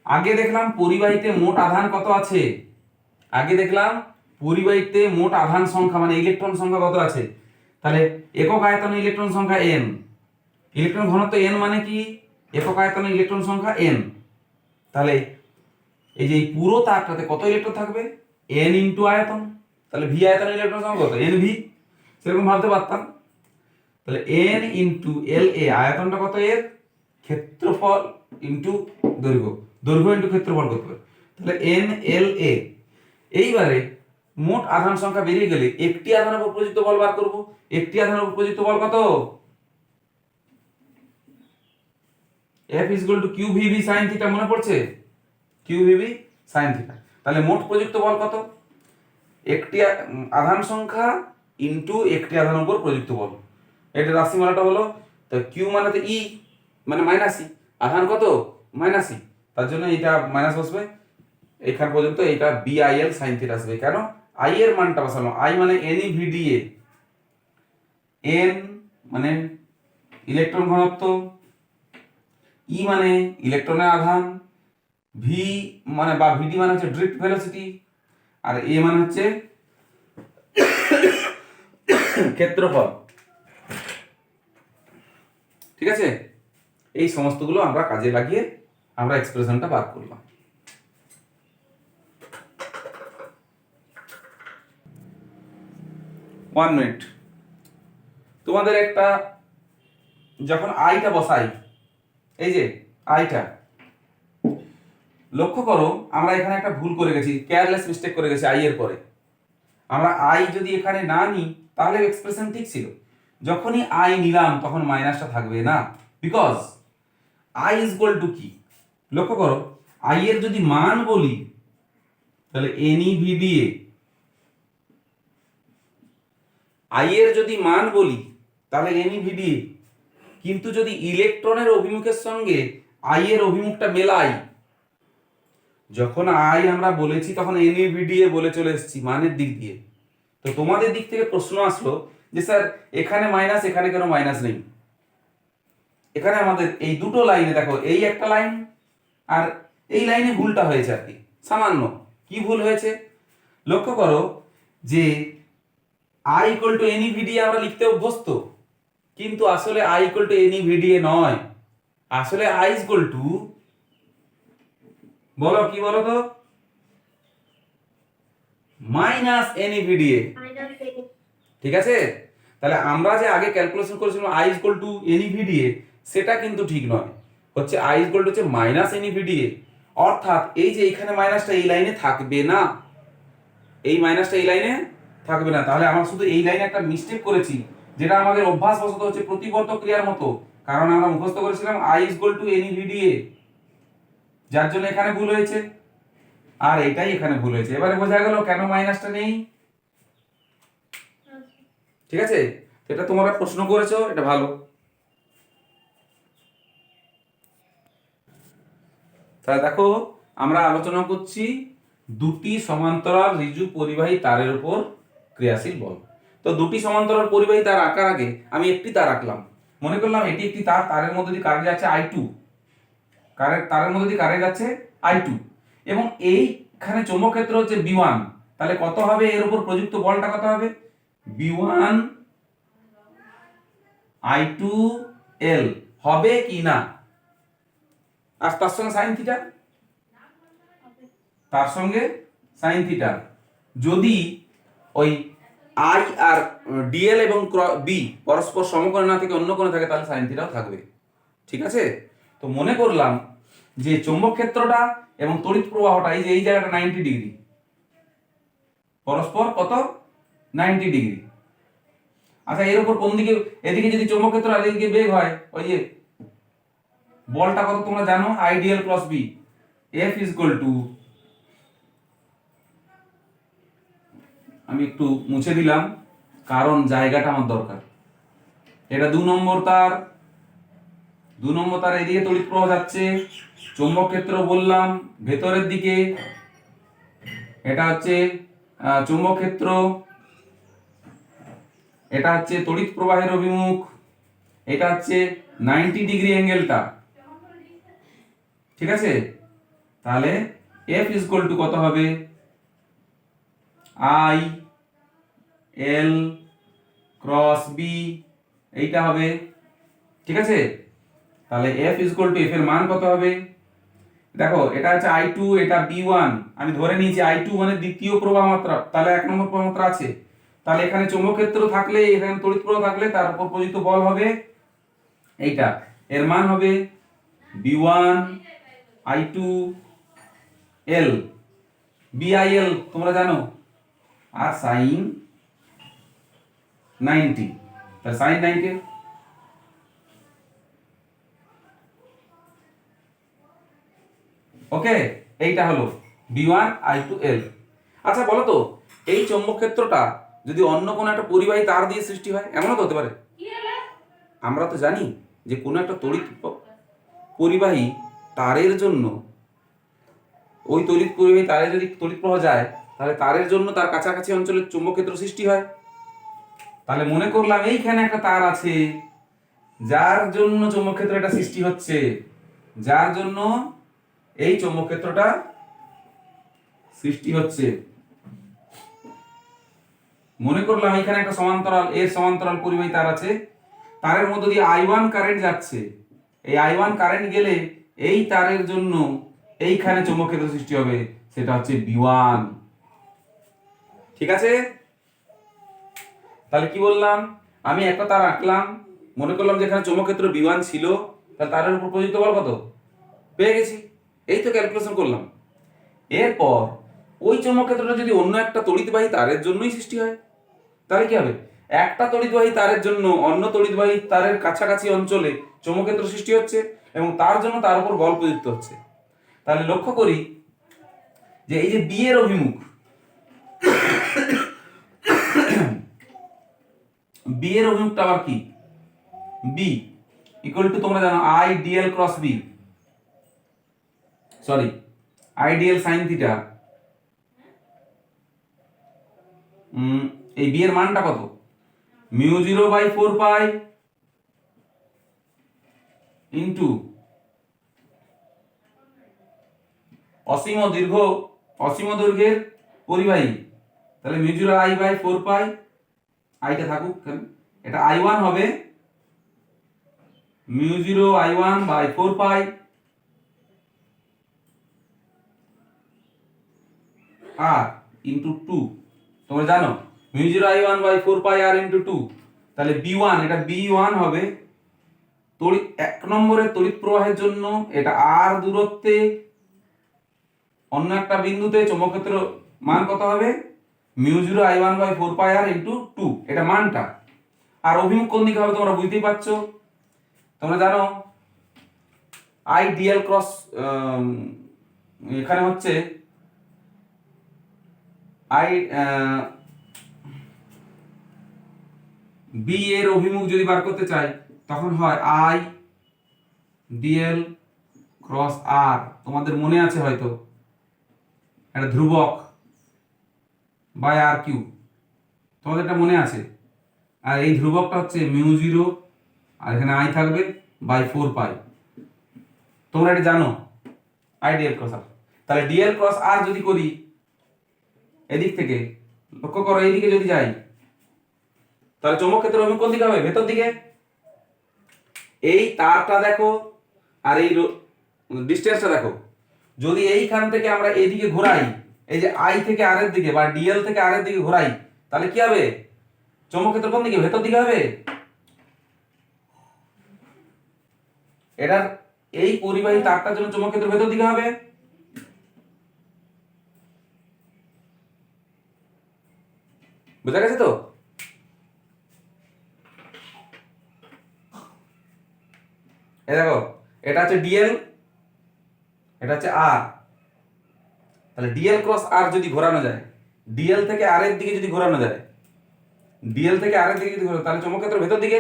আগে দেখলাম পরিবাহীতে মোট আধান কত আছে, পরিবাহীতে মোট আধান সংখ্যা মানে ইলেকট্রন সংখ্যা কত আছে। তাহলে একক আয়তনে ইলেকট্রন সংখ্যা n, ইলেকট্রন ঘনত্ব n মানে কি, একক আয়তনে ইলেকট্রন সংখ্যা n। তাহলে এই যে পুরো তারটাতে কত ইলেকট্রন থাকবে, n ইনটু আয়তন, তাহলে ভি আয়তনে ইলেকট্রন সংখ্যা কত, n ভি, সেরকম ভাবতে পারতাম। তাহলে n ইনটু এল এ, আয়তনটা কত এর, ক্ষেত্রফল ইনটু দৈর্ঘ্য ইনটু ক্ষেত্রফল করতে পারে, তাহলে n এল এ। এইবারে মোট আধান সংখ্যা বেরিয়ে গেলে একটি আধানের উপর প্রযুক্ত বল বার করব। একটি আধানের উপর প্রযুক্ত বল কত, F is equal to QVB sin theta, মনে পড়ছে QVB sin থিটা। তাহলে মোট প্রযুক্ত বল কত, একটি আধান সংখ্যা ইনটু একটি আধানের উপর প্রযুক্ত বল, এটা রাশিমালাটা হলো। তো Q মানে তো E মানে মাইনাস ই, আধান কত মাইনাস ই, তার জন্য এটা মাইনাস বসবে এখান পর্যন্ত, এটা BIL sin থিটা আসবে। কেন, I এর মানটা বসানো, I মানে NeVDA, N মানে ইলেকট্রন ঘনত্ব, ই মানে ইলেকট্রনের আধান, ভি মানে বা ভিডি মানে হচ্ছে ড্রিফট ভেলোসিটি, আর এ মানে হচ্ছে ক্ষেত্রফল, ঠিক আছে। এই সমস্তগুলো আমরা কাজে লাগিয়ে আমরা এক্সপ্রেশনটা বার করলাম। ওয়ান মিনিট, তোমাদের একটা যখন আইটা বসাই, এই যে আইটা লক্ষ্য করো, আমরা এখানে একটা ভুল করে গেছি, কেয়ারলেস মিস্টেক করে গেছি আই এর পরে। আমরা আই যদি এখানে না নিই তাহলে এক্সপ্রেশন ঠিক ছিল, যখনই আই নিলাম তখন মাইনাসটা থাকবে না, because I is equal two কি, লক্ষ্য করো আই এর যদি মান বলি তাহলে NeVDA, আই এর যদি মান বলি তাহলে NeVDA, কিন্তু যদি ইলেকট্রনের অভিমুখের সঙ্গে আই এর অভিমুখটা মেলাই, যখন আই আমরা বলেছি তখন NeVDA বলে চলে এসেছি মানের দিক দিয়ে। তো তোমাদের দিক থেকে প্রশ্ন আসলো যে স্যার এখানে মাইনাস, এখানে কেন মাইনাস নেই। এখানে আমাদের এই দুটো লাইনে দেখো, এই একটা লাইন আর এই লাইনে ভুলটা হয়েছে আর কি, সামান্য। কি ভুল হয়েছে লক্ষ্য করো, যে I ইকুয়াল টু NeVDA আমরা লিখতে অভ্যস্ত, কিন্তু আসলে I ইকুয়াল টু NeVDA নয়, আসলে I ইকুয়াল টু, বলো কি বলো তো, মাইনাস NeVDA, ঠিক আছে। তাহলে আমরা যে আগে ক্যালকুলেশন করেছিলাম I ইকুয়াল টু NeVDA, সেটা কিন্তু ঠিক নয়, হচ্ছে I ইকুয়াল টু হচ্ছে মাইনাস NeVDA, অর্থাৎ এই যে এখানে মাইনাসটা এই লাইনে থাকবে না, এই মাইনাসটা এই লাইনে থাকবে না। তাহলে আমরা শুধু এই লাইনে একটা মিস্টেক করেছি, যেটা আমাদের অভ্যাসবশত হচ্ছে প্রতিবর্ত ক্রিয়ার মতো, কারণ আমরা মুখস্থ করেছিলাম I ইকুয়াল টু NeVDA, যার জন্য এখানে ভুল হয়েছে, আর এটাই এখানে ভুল হয়েছে। এবারে বোঝা গেল কেন মাইনাসটা নেই, ঠিক আছে। এটা তোমরা প্রশ্ন করেছো, এটা ভালো। তাহলে দেখো আমরা আলোচনা করছি দুটি সমান্তরাল ঋজু পরিবাহী তারের উপর ক্রিয়াশীল বল। তো দুটি সমান্তরাল পরিবাহী তার আঁকার আগে আমি একটি তার আঁকলাম, মনে করলাম এটি একটি তার, তারের মধ্যে দিয়ে কারেন্ট যাচ্ছে I2, তারের মধ্যে দিয়ে কারেন্ট যাচ্ছে I2, এবং এইখানে চৌম্বক ক্ষেত্র হচ্ছে B1, তাহলে কত হবে এর উপর প্রযুক্ত বলটা কত হবে, B1 I2L হবে কি না, আর তার সঙ্গে সাইন থিটা, তার সঙ্গে সাইন থিটা। যদি ওই আই আর ডিএল এবং বি পরস্পর সমকোণে না থেকে অন্য কোণে থাকে তাহলে সাইন থিটাও থাকবে। ঠিক আছে, তো মনে করলাম যে চৌম্বক ক্ষেত্রটা এবং তড়িৎ প্রবাহটা এই যে এই জায়গাটা 90 ডিগ্রি, পরস্পর কত 90 ডিগ্রি। আচ্ছা এর উপর কোন দিকে, এদিকে যদি চৌম্বক ক্ষেত্র আর এদিকে বেগ হয়, ওই যে বলটা কত তোমরা জানো, I DL cross B, F is equal to, আমি একটু মুছে দিলাম কারণ জায়গাটা আমার দরকার। এটা 2 নম্বর তার, 2 নম্বর তার এদিকে তড়িৎ প্রবাহ যাচ্ছে, চৌম্বক ক্ষেত্র বললাম ভেতরের দিকে, এটা হচ্ছে চৌম্বক ক্ষেত্র, এটা হচ্ছে তড়িৎ প্রবাহের অভিমুখ, এটা হচ্ছে 90 ডিগ্রি অ্যাঙ্গেলটা। ঠিক আছে, তাহলে F ইজ ইকুয়াল টু কত হবে, আই এল ক্রস বি, এইটা হবে। ঠিক আছে, তাহলে F is equal two F এর মান কত হবে, দেখো এটা হচ্ছে I2, এটা B1, আমি ধরে নিয়েছি I2 মানে দ্বিতীয় প্রবাহ মাত্রা, তাহলে 1 নম্বর প্রবাহ মাত্রা আছে, তাহলে এখানে চৌম্বক ক্ষেত্র থাকলে এখানে তড়িৎ প্রবাহ থাকলে তার উপর প্রযুক্ত বল হবে এইটা, এর মান হবে B1 I2 L, BIL তোমরা জানো, আর সাইন 90, তাহলে সাইন 90, ওকে, এইটা হলো B1 I2 L। আচ্ছা বলো তো, এই চৌম্বক ক্ষেত্রটা যদি অন্য কোনো একটা পরিবাহী তার দিয়ে সৃষ্টি হয়, এমনও তো হতে পারে। আমরা তো জানি যে কোনো একটা তড়িৎ পরিবাহী তারের জন্য, ওই তড়িৎ পরিবাহী তারে যদি তড়িৎ প্রবাহ যায় তাহলে তারের জন্য তার কাছাকাছি অঞ্চলে চৌম্বক ক্ষেত্র সৃষ্টি হয়। তাহলে মনে করলাম এইখানে একটা তার আছে যার জন্য চৌম্বক ক্ষেত্র এটা সৃষ্টি হচ্ছে, যার জন্য এই চৌম্বক ক্ষেত্রটা সৃষ্টি হচ্ছে। মনে করলাম এখানে একটা সমান্তরাল, এর সমান্তরাল পরিবাহী তার আছে, তারের মধ্য দিয়ে I1 কারেন্ট যাচ্ছে, এই I1 কারেন্ট গেলে এই তারের জন্য এইখানে চৌম্বক ক্ষেত্র সৃষ্টি হবে, সেটা হচ্ছে B1। ঠিক আছে, তাহলে কি বললাম, আমি একটা তার আঁকলাম, মনে করলাম যে এখানে চৌম্বক ক্ষেত্র B1 ছিল, তাহলে তারের উপর প্রযুক্ত বল কত পেয়ে গেছি, এই তো ক্যালকুলেশন করলাম। এরপর ওই চৌম্বক ক্ষেত্রটা যদি অন্য একটা তড়িৎবাহী তারের জন্যই সৃষ্টি হয়, তাহলে কি হবে, একটা তড়িৎবাহী তারের জন্য অন্য তড়িৎবাহী তারের কাছাকাছি অঞ্চলে চৌম্বক ক্ষেত্র সৃষ্টি হচ্ছে এবং তার জন্য তার উপর বল প্রযুক্ত হচ্ছে। তাহলে লক্ষ্য করি যে এই যে বি এর অভিমুখ, বি এর অভিমুখটা আবার কি, বি ইকুয়াল টু তোমরা জানো I DL cross B, sorry I DL sine theta. এই বি এর মানটা কত, μ0/4 ইন্টু অসীম দৈর্ঘ্যের পরিবাহী, তাহলে μ0I/4, আইটা থাকুক কেন, এটা I1 হবে μ0I1/4 আর ইন্টু 2, তোমরা জানো μ0I1/4 আর ইন্টু 2, তাহলে B1, এটা B1 হবে তড়িৎ 1 নম্বরের তড়িৎ প্রবাহের জন্য, এটা আর দূরত্বে অন্য একটা বিন্দুতে চৌম্বক ক্ষেত্র মান কত হবে, μ0I1/4 আর ইন্টু 2, এটা মানটা। আর অভিমুখ কোন দিকে হবে তোমরা বুঝতেই পারছো, তোমরা জানো আইডিয়াল ক্রস, এখানে হচ্ছে বি এর অভিমুখ যদি বার করতে চাই তখন হয় আই ডিএল ক্রস আর, তোমাদের মনে আছে হয়তো একটা ধ্রুবক বাই আর কিউ, তোমাদের এটা মনে আছে, আর এই ধ্রুবকটা হচ্ছে μ0 আর এখানে আই থাকবে বাই 4 তোমরা এটা জানো আইডিয়াল ক্রস আর। তাহলে ডিএল ক্রস আর যদি করি এদিক থেকে, লক্ষ্য করো এইদিকে যদি যাই তাহলে চৌম্বক ক্ষেত্রের অভিমুখ কোন দিকে হবে, ভেতর দিকে। এই তারটা দেখো আর এই ডিসটেন্সটা দেখো, যদি এইখান থেকে আমরা এইদিকে ঘোরাই, এই যে আই থেকে আর এর দিকে বা ডিএল থেকে আর এর দিকে ঘোরাই, তাহলে কি হবে, চৌম্বক ক্ষেত্র কোন দিকে, ভেতর দিকে হবে। এটার এই পরিবাহী তারটার জন্য চৌম্বক ক্ষেত্র ভেতর দিকে হবে। বুঝা গেছে তো? এই দেখো, এটা হচ্ছে ডিএল, এটা হচ্ছে আর। তাহলে ডিএল ক্রস আর যদি ঘোরানো যায়, ডিএল থেকে আর এর দিকে যদি ঘোরানো যায়, ডিএল থেকে আর এর দিকে যদি ঘোরানো, তাহলে চৌম্বক ক্ষেত্র ভেতর দিকে।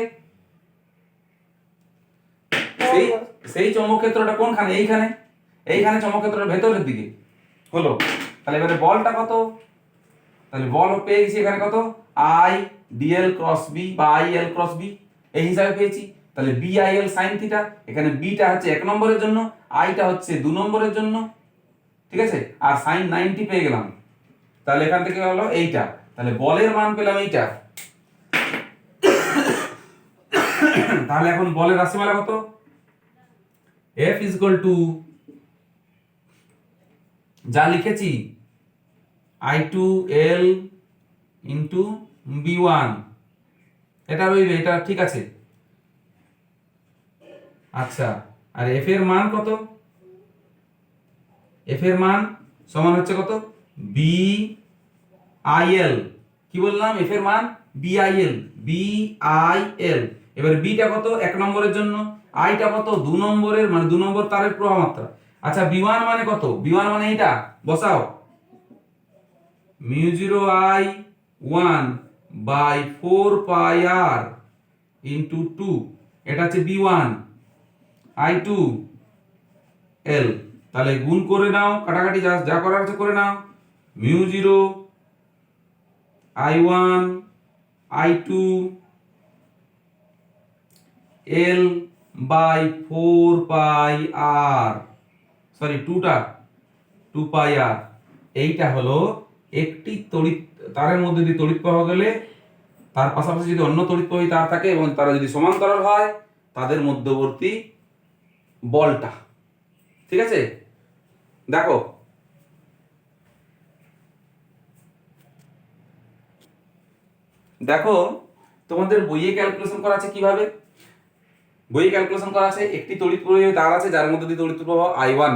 সেই সেই চৌম্বক ক্ষেত্রটা কোনখানে, এইখানে, এইখানে চৌম্বক ক্ষেত্রটা ভেতরের দিকে হলো। তাহলে এবারে বলটা কত, তাহলে বল পেয়ে গেছি এখানে কত, আই ডিএল ক্রস বি বা আই এল ক্রস বি, এই হিসাবে পেয়েছি। তাহলে B I L sine theta, এখানে বিটা হচ্ছে 1 নম্বরের জন্য, আইটা হচ্ছে 2 নম্বরের জন্য, ঠিক আছে, আর সাইন 90 পেয়ে গেলাম। তাহলে এখান থেকে হলো এইটা, তাহলে বলের মান পেলাম এইটা। তাহলে এখন বলের রাশিমালা কত, F is equal to যা লিখেছি I2L ইন্টু B1, এটা রইবে, এটা ঠিক আছে। আচ্ছা, আর F এর মান কত, F এর মান সমান হচ্ছে কত, BIL, কি বললাম, F এর মান BIL, BIL। এবার বিটা কত 1 নম্বরের জন্য, আইটা কত 2 নম্বরের, মানে 2 নম্বর তারের প্রবাহ মাত্রা। আচ্ছা B1 মানে কত, B1 মানে এইটা বসাও, mu 0 I1 by 4 pi R into 2, এটা হচ্ছে B1, I2 L। তাহলে গুণ করে নাও, কাটাকাটি যা যা করার আছে করে নাও, mu 0 I1 I2 L by 4 pi R, sorry 2 pi R। এইটা হলো একটি তড়িৎ তারের মধ্যে দিয়ে তড়িৎ প্রবাহ গেলে তার পাশাপাশি যদি অন্য তড়িৎ প্রবাহী তার থাকে এবং তারা যদি সমান্তরাল হয়, তাদের মধ্যবর্তী বলটা, ঠিক আছে। দেখো দেখো তোমাদের বইয়ে ক্যালকুলেশন করা আছে কিভাবে, বইয়ে ক্যালকুলেশন করা আছে একটি তড়িৎ প্রবাহী তার আছে যার মধ্যে দিয়ে তড়িৎ প্রবাহ I1,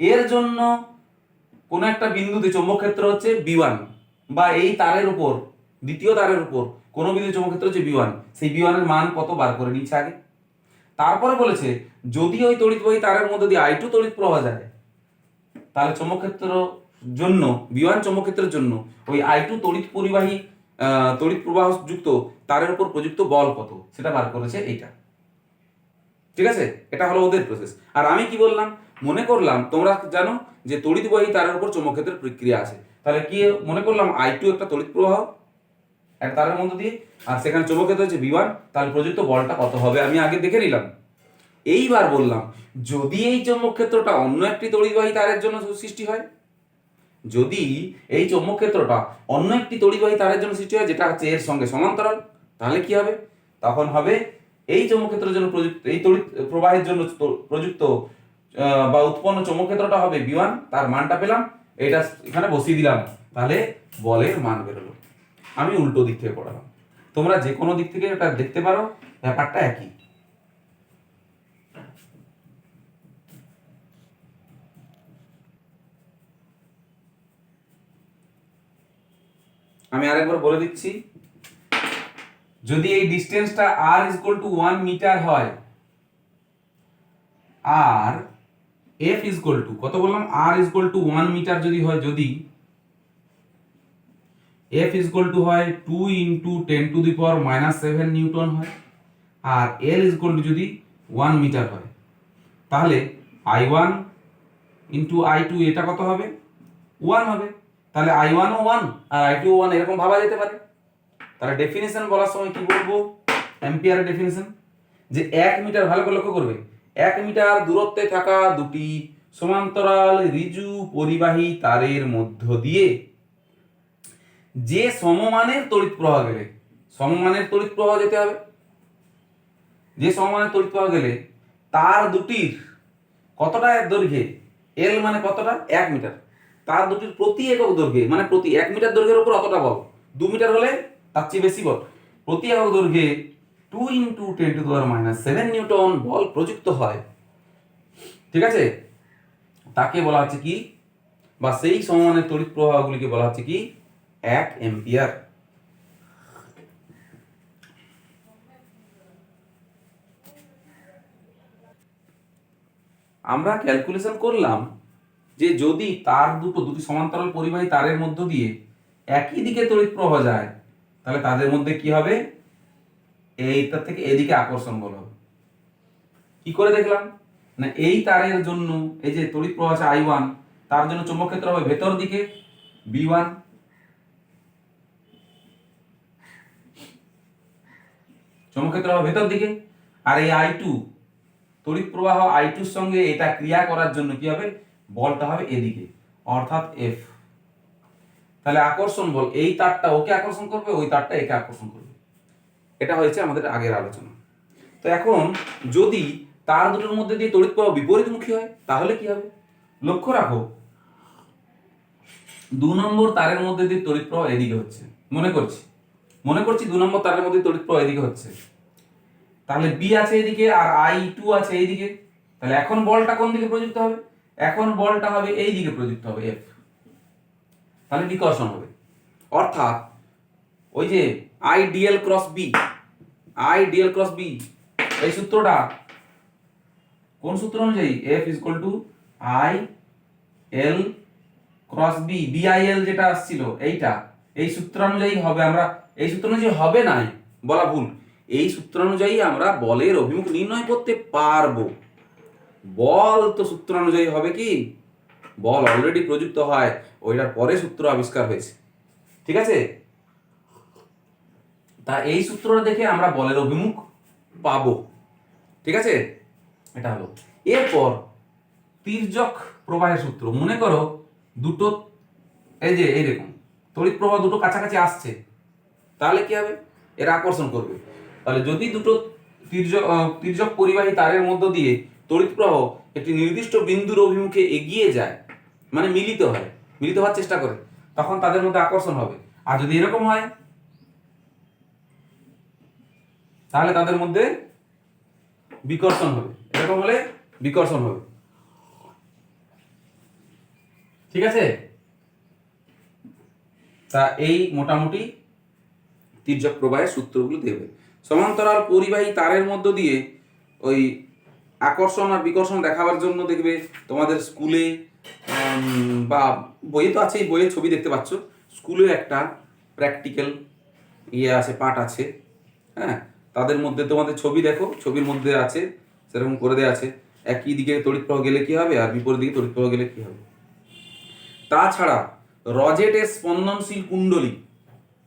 এর জন্য কোন একটা বিন্দুতে চৌম্বক ক্ষেত্র হচ্ছে B1, বা এই তারের উপর, দ্বিতীয় তারের উপর কোন বিন্দুতে চৌম্বক ক্ষেত্র হচ্ছে B1, সেই B1 এর মান কত বার করে নিচ্ছে আগে। তারপরে বলেছে যদি ওই তড়িৎবাহী তারের মধ্যে দিয়ে I2 তড়িৎ প্রবাহ যায়, তাহলে চৌম্বক ক্ষেত্র জন্য B1 চৌম্বক ক্ষেত্রের জন্য ওই I2 তড়িৎ পরিবাহী তড়িৎ প্রবাহ যুক্ত তারের উপর প্রযুক্ত বল কত, সেটা বার করেছে এইটা, ঠিক আছে। এটা হলো ওদের প্রসেস। আর আমি কি বললাম, মনে করলাম তোমরা জানো যে তড়িৎবাহী তারের উপর চৌম্বক ক্ষেত্রের প্রক্রিয়া আছে, তাহলে কি মনে করলাম I2 একটা তড়িৎ প্রবাহ একটা তারের মধ্যে দিয়ে, আর সেখানে চৌম্বক ক্ষেত্র হচ্ছে B1, তাহলে প্রযুক্ত বলটা কত হবে আমি আগে দেখে নিলাম। এইবার বললাম যদি এই চৌম্বক ক্ষেত্রটা অন্য একটি তড়িৎবাহী তারের জন্য সৃষ্টি হয়, যদি এই চৌম্বক ক্ষেত্রটা অন্য একটি তড়িৎবাহী তারের জন্য সৃষ্টি হয় যেটা হচ্ছে এর সঙ্গে সমান্তরাল, তাহলে কি হবে, তখন হবে এই চৌম্বক ক্ষেত্রের জন্য প্রযুক্ত এই তড়িৎ প্রবাহের জন্য প্রযুক্ত বা উৎপন্ন চৌম্বক ক্ষেত্রটা হবে B1, তার মানটা পেলাম, এটা এখানে বসিয়ে দিলাম, তাহলে বলের মান বেরোলো। আমি উল্টো দিক থেকে পড়ালাম, তোমরা যে কোনো দিক থেকে এটা দেখতে পারো, ব্যাপারটা একই। আমি আরেকবার বলে দিচ্ছি, যদি এই ডিসটেন্সটা r = 1 মিটার হয়, আর f কত বললাম, r = 1 মিটার যদি হয়, যদি f হয় 2 × 10⁻⁻7 নিউটন হয়, আর l যদি 1 মিটার হয়, তাহলে I1 × I2 এটা কত হবে, 1 হবে। তাহলে I1 ও 1 আর I2 ও 1 এরকম ভাবা যেতে পারে। তাহলে ডেফিনিশন বলার সময় কি বলবো, অ্যাম্পিয়ারের ডেফিনিশন, যে 1 মিটার, ভালো করে লক্ষ্য করবে, 1 মিটার দূরত্বে থাকা দুটি সমান্তরাল ঋজু পরিবাহী তারের মধ্য দিয়ে যে সমমানের তড়িৎ প্রবাহ গেলে, সমমানের তড়িৎ প্রবাহ যেতে হবে, যে সমমানের তড়িৎ প্রবাহ গেলে তার দুটির কতটা দৈর্ঘ্যে, এল মানে কতটা 1 মিটার, তার দুটির প্রতি একক দৈর্ঘ্যে মানে প্রতি 1 মিটার দৈর্ঘ্যের উপর অতটা বল, 2 মিটার হলে তার চেয়ে বেশি বল প্রতি একক দৈর্ঘ্যে 2 × 10⁻⁷ নিউটন বল প্রযুক্ত হয়, ঠিক আছে, তাকে বলা হচ্ছে কি, বা সেই সমমানের তড়িৎ প্রবাহগুলিকে বলা হচ্ছে কি 1 অ্যাম্পিয়ার। আমরা ক্যালকুলেশন করলাম যে যদি তার দুটি সমান্তরাল পরিবাহী তারের মধ্য দিয়ে একই দিকে তড়িৎ প্রবাহ যায়, তাহলে তাদের মধ্যে কি হবে, এইটা থেকে এদিকে আকর্ষণ বল হবে। কি করে দেখলাম না, এই তারের জন্য এই যে তড়িৎ প্রবাহ আছে I1, তার জন্য চৌম্বক ক্ষেত্র হবে ভেতর দিকে B1, চৌম্বক ক্ষেত্র হবে ভেতর দিকে, আর এই I2 তড়িৎ প্রবাহ I2 এর সঙ্গে এটা ক্রিয়া করার জন্য কি হবে, বলটা হবে এদিকে, অর্থাৎ F। তাহলে আকর্ষণ বল এই তারটা ওকে আকর্ষণ করবে, ওই তারটা একে আকর্ষণ করবে। এটা হয়েছে আমাদের আগের আলোচনা। তো এখন যদি তার দুটোর মধ্যে দিয়ে তড়িৎ প্রবাহ বিপরীতমুখী হয় তাহলে কি হবে, লক্ষ্য রাখো 2 নম্বর তারের মধ্যে দিয়ে তড়িৎ প্রবাহ এদিকে হচ্ছে, মনে করছি 2 নম্বর তারের মধ্যে তড়িৎ প্রবাহ এদিকে হচ্ছে, তাহলে বি আছে এদিকে আর I2 আছে এইদিকে, তাহলে এখন বলটা কোন দিকে প্রযুক্ত হবে, এখন বলটা হবে এই দিকে প্রযুক্ত হবে F, তাহলে বিকর্ষণ হবে। অর্থাৎ ওই যে IDL × B এই সূত্রটা কোন সূত্র অনুযায়ী, F = IL × B, BIL যেটা আসছিল এইটা, এই সূত্র অনুযায়ী হবে, আমরা এই সূত্র অনুযায়ী হবে না, বলা ভুল, এই সূত্র অনুযায়ী আমরা বলের অভিমুখ নির্ণয় করতে পারবো। বল তো সূত্র অনুযায়ী হবে কি, বল অলরেডি প্রযুক্ত হয়, ওইটার পরে সূত্র আবিষ্কার হয়েছে, ঠিক আছে। তা এই সূত্রটা দেখে আমরা বলের অভিমুখ পাবো, ঠিক আছে, এটা হলো। এরপর তির্যক প্রবাহের সূত্র, মনে করো দুটো এই যে এইরকম তড়িৎ প্রবাহ দুটো কাছাকাছি আসছে, তাহলে কি হবে, এরা আকর্ষণ করবে। তাহলে যদি দুটো তির্যক পরিবাহী তারের মধ্য দিয়ে তড়িৎ প্রবাহ একটি নির্দিষ্ট বিন্দুর অভিমুখে এগিয়ে যায়, মানে মিলিত হওয়ার চেষ্টা করে, তখন তাদের মধ্যে আকর্ষণ হবে। আর যদি এরকম হয় তাহলে তাদের মধ্যে বিকর্ষণ হবে, এরকম হলে বিকর্ষণ হবে, ঠিক আছে। তা এই মোটামুটি তির্যক প্রবাহের সূত্রগুলো দেবে। সমান্তরাল পরিবাহী তারের মধ্য দিয়ে ওই আকর্ষণ আর বিকর্ষণ দেখাবার জন্য দেখবে তোমাদের স্কুলে বা বইয়ে তো আছে, বইয়ে ছবি দেখতে পাচ্ছ, স্কুলে একটা প্র্যাকটিক্যাল আছে, পাঠ আছে, হ্যাঁ, তাদের মধ্যে তোমাদের ছবি দেখো, ছবির মধ্যে আছে সেরকম করে দেওয়া আছে, একই দিকে তড়িৎ প্রবাহ গেলে কি হবে আর বিপরীত দিকে তড়িৎ প্রবাহ গেলে কি হবে। তাছাড়া রজেটের স্পন্দনশীল কুণ্ডলী,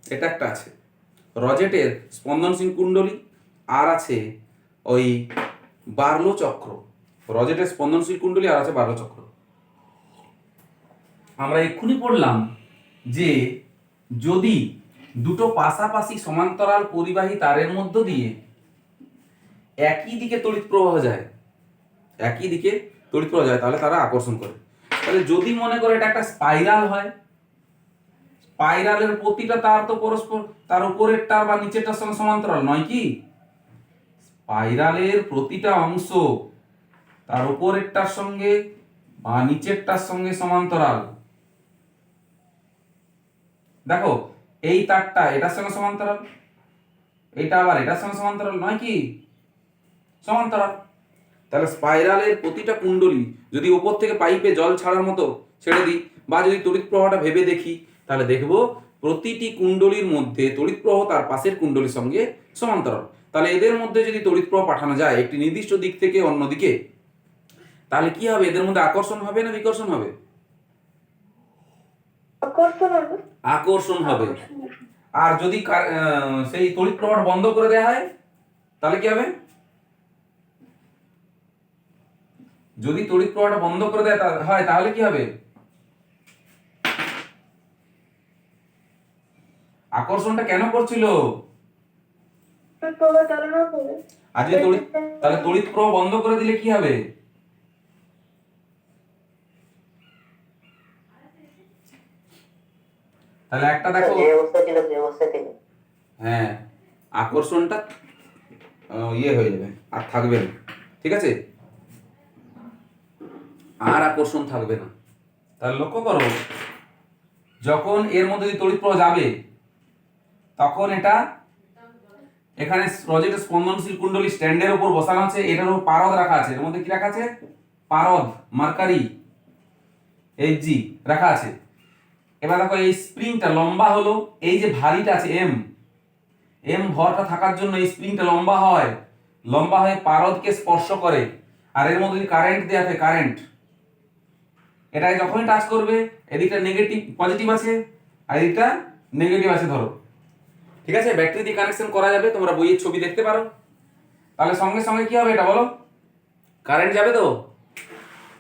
এটা একটা আছে, রজেটের স্পন্দনশীল কুণ্ডলী, আর আছে ওই বার্লো চক্র, রজেটের স্পন্দনশীল কুণ্ডলী আর আছে বার্লো চক্র। আমরা এক্ষুনি পড়লাম যে যদি দুটো পাশাপাশি সমান্তরাল পরিবাহী তারের মধ্য দিয়ে একই দিকে তড়িৎ প্রবাহ যায়, তাহলে তারা আকর্ষণ করে। তাহলে যদি মনে করে এটা একটা স্পাইরাল হয়, স্পাইরালের প্রতিটা তার তো পরস্পর তার উপরের তার বা নিচেরটার সঙ্গে সমান্তরাল নয় কি, স্পাইরালের প্রতিটা অংশ তার উপরেরটার সঙ্গে বা নিচেরটার সঙ্গে সমান্তরাল। দেখো এই তারটা এটার সঙ্গে সমান্তরাল, এটা আবার এটার সঙ্গে সমান্তরাল নয় কি, সমান্তরাল। তাহলে স্পাইরালের প্রতিটা কুণ্ডলী যদি উপর থেকে পাইপে জল ছাড়ার মতো ছেড়ে দিই, বা যদি তড়িৎ প্রবাহটা ভেবে দেখি, তাহলে দেখব প্রতিটি কুণ্ডলীর মধ্যে তড়িৎ প্রবাহ তার পাশের কুণ্ডলীর সঙ্গে সমান্তরাল। তাহলে এদের মধ্যে যদি তড়িৎ প্রবাহ পাঠানো যায় একটি নির্দিষ্ট দিক থেকে অন্য দিকে, তাহলে কি হবে, এদের মধ্যে আকর্ষণ হবে না বিকর্ষণ হবে, আকর্ষণ হবে। আর যদি সেই তড়িৎ প্রবাহ বন্ধ করে দেওয়া হয় তাহলে কি হবে, যদি তড়িৎ প্রবাহটা বন্ধ করে দেয় হয় তাহলে কি হবে, আকর্ষণটা কেন করছিল, আর যদি তাহলে তড়িৎ প্রবাহ বন্ধ করে দিলে কি হবে, তাহলে একটা দেখো, যে অবস্থা ছিল সেই অবস্থা থেকে হ্যাঁ, আকর্ষণটা ইয়ে হয়ে যাবে, আর থাকবে না। ঠিক আছে, আর আকর্ষণ থাকবে না। তাহলে লক্ষ্য করো, যখন এর মধ্যে দিয়ে তড়িৎ প্রবাহ যাবে, তখন এটা এখানে রজেটের স্পন্দনশীল কুণ্ডলী স্ট্যান্ডের উপর বসানো আছে, এটার উপর পারদ রাখা আছে। এর মধ্যে কি রাখা আছে? পারদ, মার্কারি, এইচজি রাখা আছে। এবার দেখো এই স্প্রিংটা লম্বা হলো, এই যে ভারীটা আছে এম, এম ভরটা থাকার জন্য এই স্প্রিংটা লম্বা হয়, লম্বা হয়ে পারদকে স্পর্শ করে। আর এর মধ্যে কারেন্ট দেওয়া আছে, কারেন্ট এটাকে যখনই টাচ করবে, এদিকটা নেগেটিভ পজিটিভ আছে আর এদিকটা নেগেটিভ আছে ধরো। ঠিক আছে, ব্যাটারি দিয়ে কানেকশন করা যাবে, তোমরা বইয়ের ছবি দেখতে পারো। তাহলে সঙ্গে সঙ্গে কি হবে এটা বলো? কারেন্ট যাবে তো,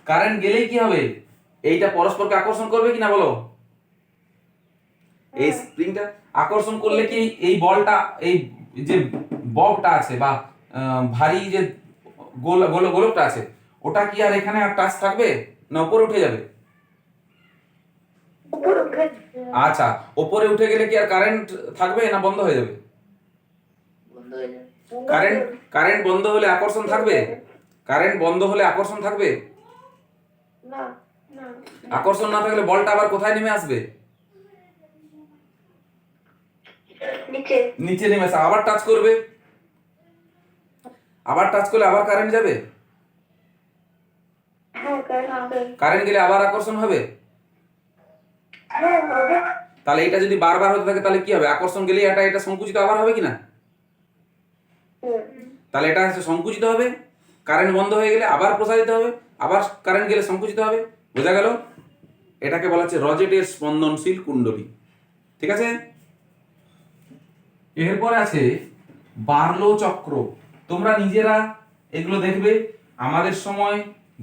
কারেন্ট গেলেই কি হবে? এইটা পরস্পরকে আকর্ষণ করবে কিনা বলো? এই স্প্রিংটা আকর্ষণ করলে কি এই বলটা, এই যে ববটা আছে বা ভারী যে গোলকটা আছে, ওটা কি আর এখানে আর টাচ থাকবে না উপরে উঠে যাবে? আচ্ছা, উপরে উঠে গেলে কি আর কারেন্ট থাকবে না বন্ধ হয়ে যাবে? বন্ধ হয়ে যাবে। কারেন্ট বন্ধ হলে আকর্ষণ থাকবে? কারেন্ট বন্ধ হলে আকর্ষণ থাকবে? না না আকর্ষণ না থাকলে বলটা আবার কোথায় নেমে আসবে? নিচে নিচে নেমে আসে, আবার টাচ করবে, আবার টাচ করলে আবার কারেন্ট যাবে, হ্যাঁ কারেন্ট গেলে আবার আকর্ষণ হবে। হ্যাঁ হবে তাহলে এটা যদি বারবার হতে থাকে তাহলে কি হবে? আকর্ষণ গেলে এটা সংকুচিত আবার হবে কিনা? তাহলে এটা হচ্ছে সংকুচিত হবে, কারেন্ট বন্ধ হয়ে গেলে আবার প্রসারিত হবে, আবার কারেন্ট গেলে সংকুচিত হবে। বোঝা গেল? এটাকে বলা হচ্ছে রজেটের স্পন্দনশীল কুণ্ডলী। ঠিক আছে, এরপর আছে বার্লো চক্র। তোমরা নিজেরা এগুলো দেখবে। আমাদের সময়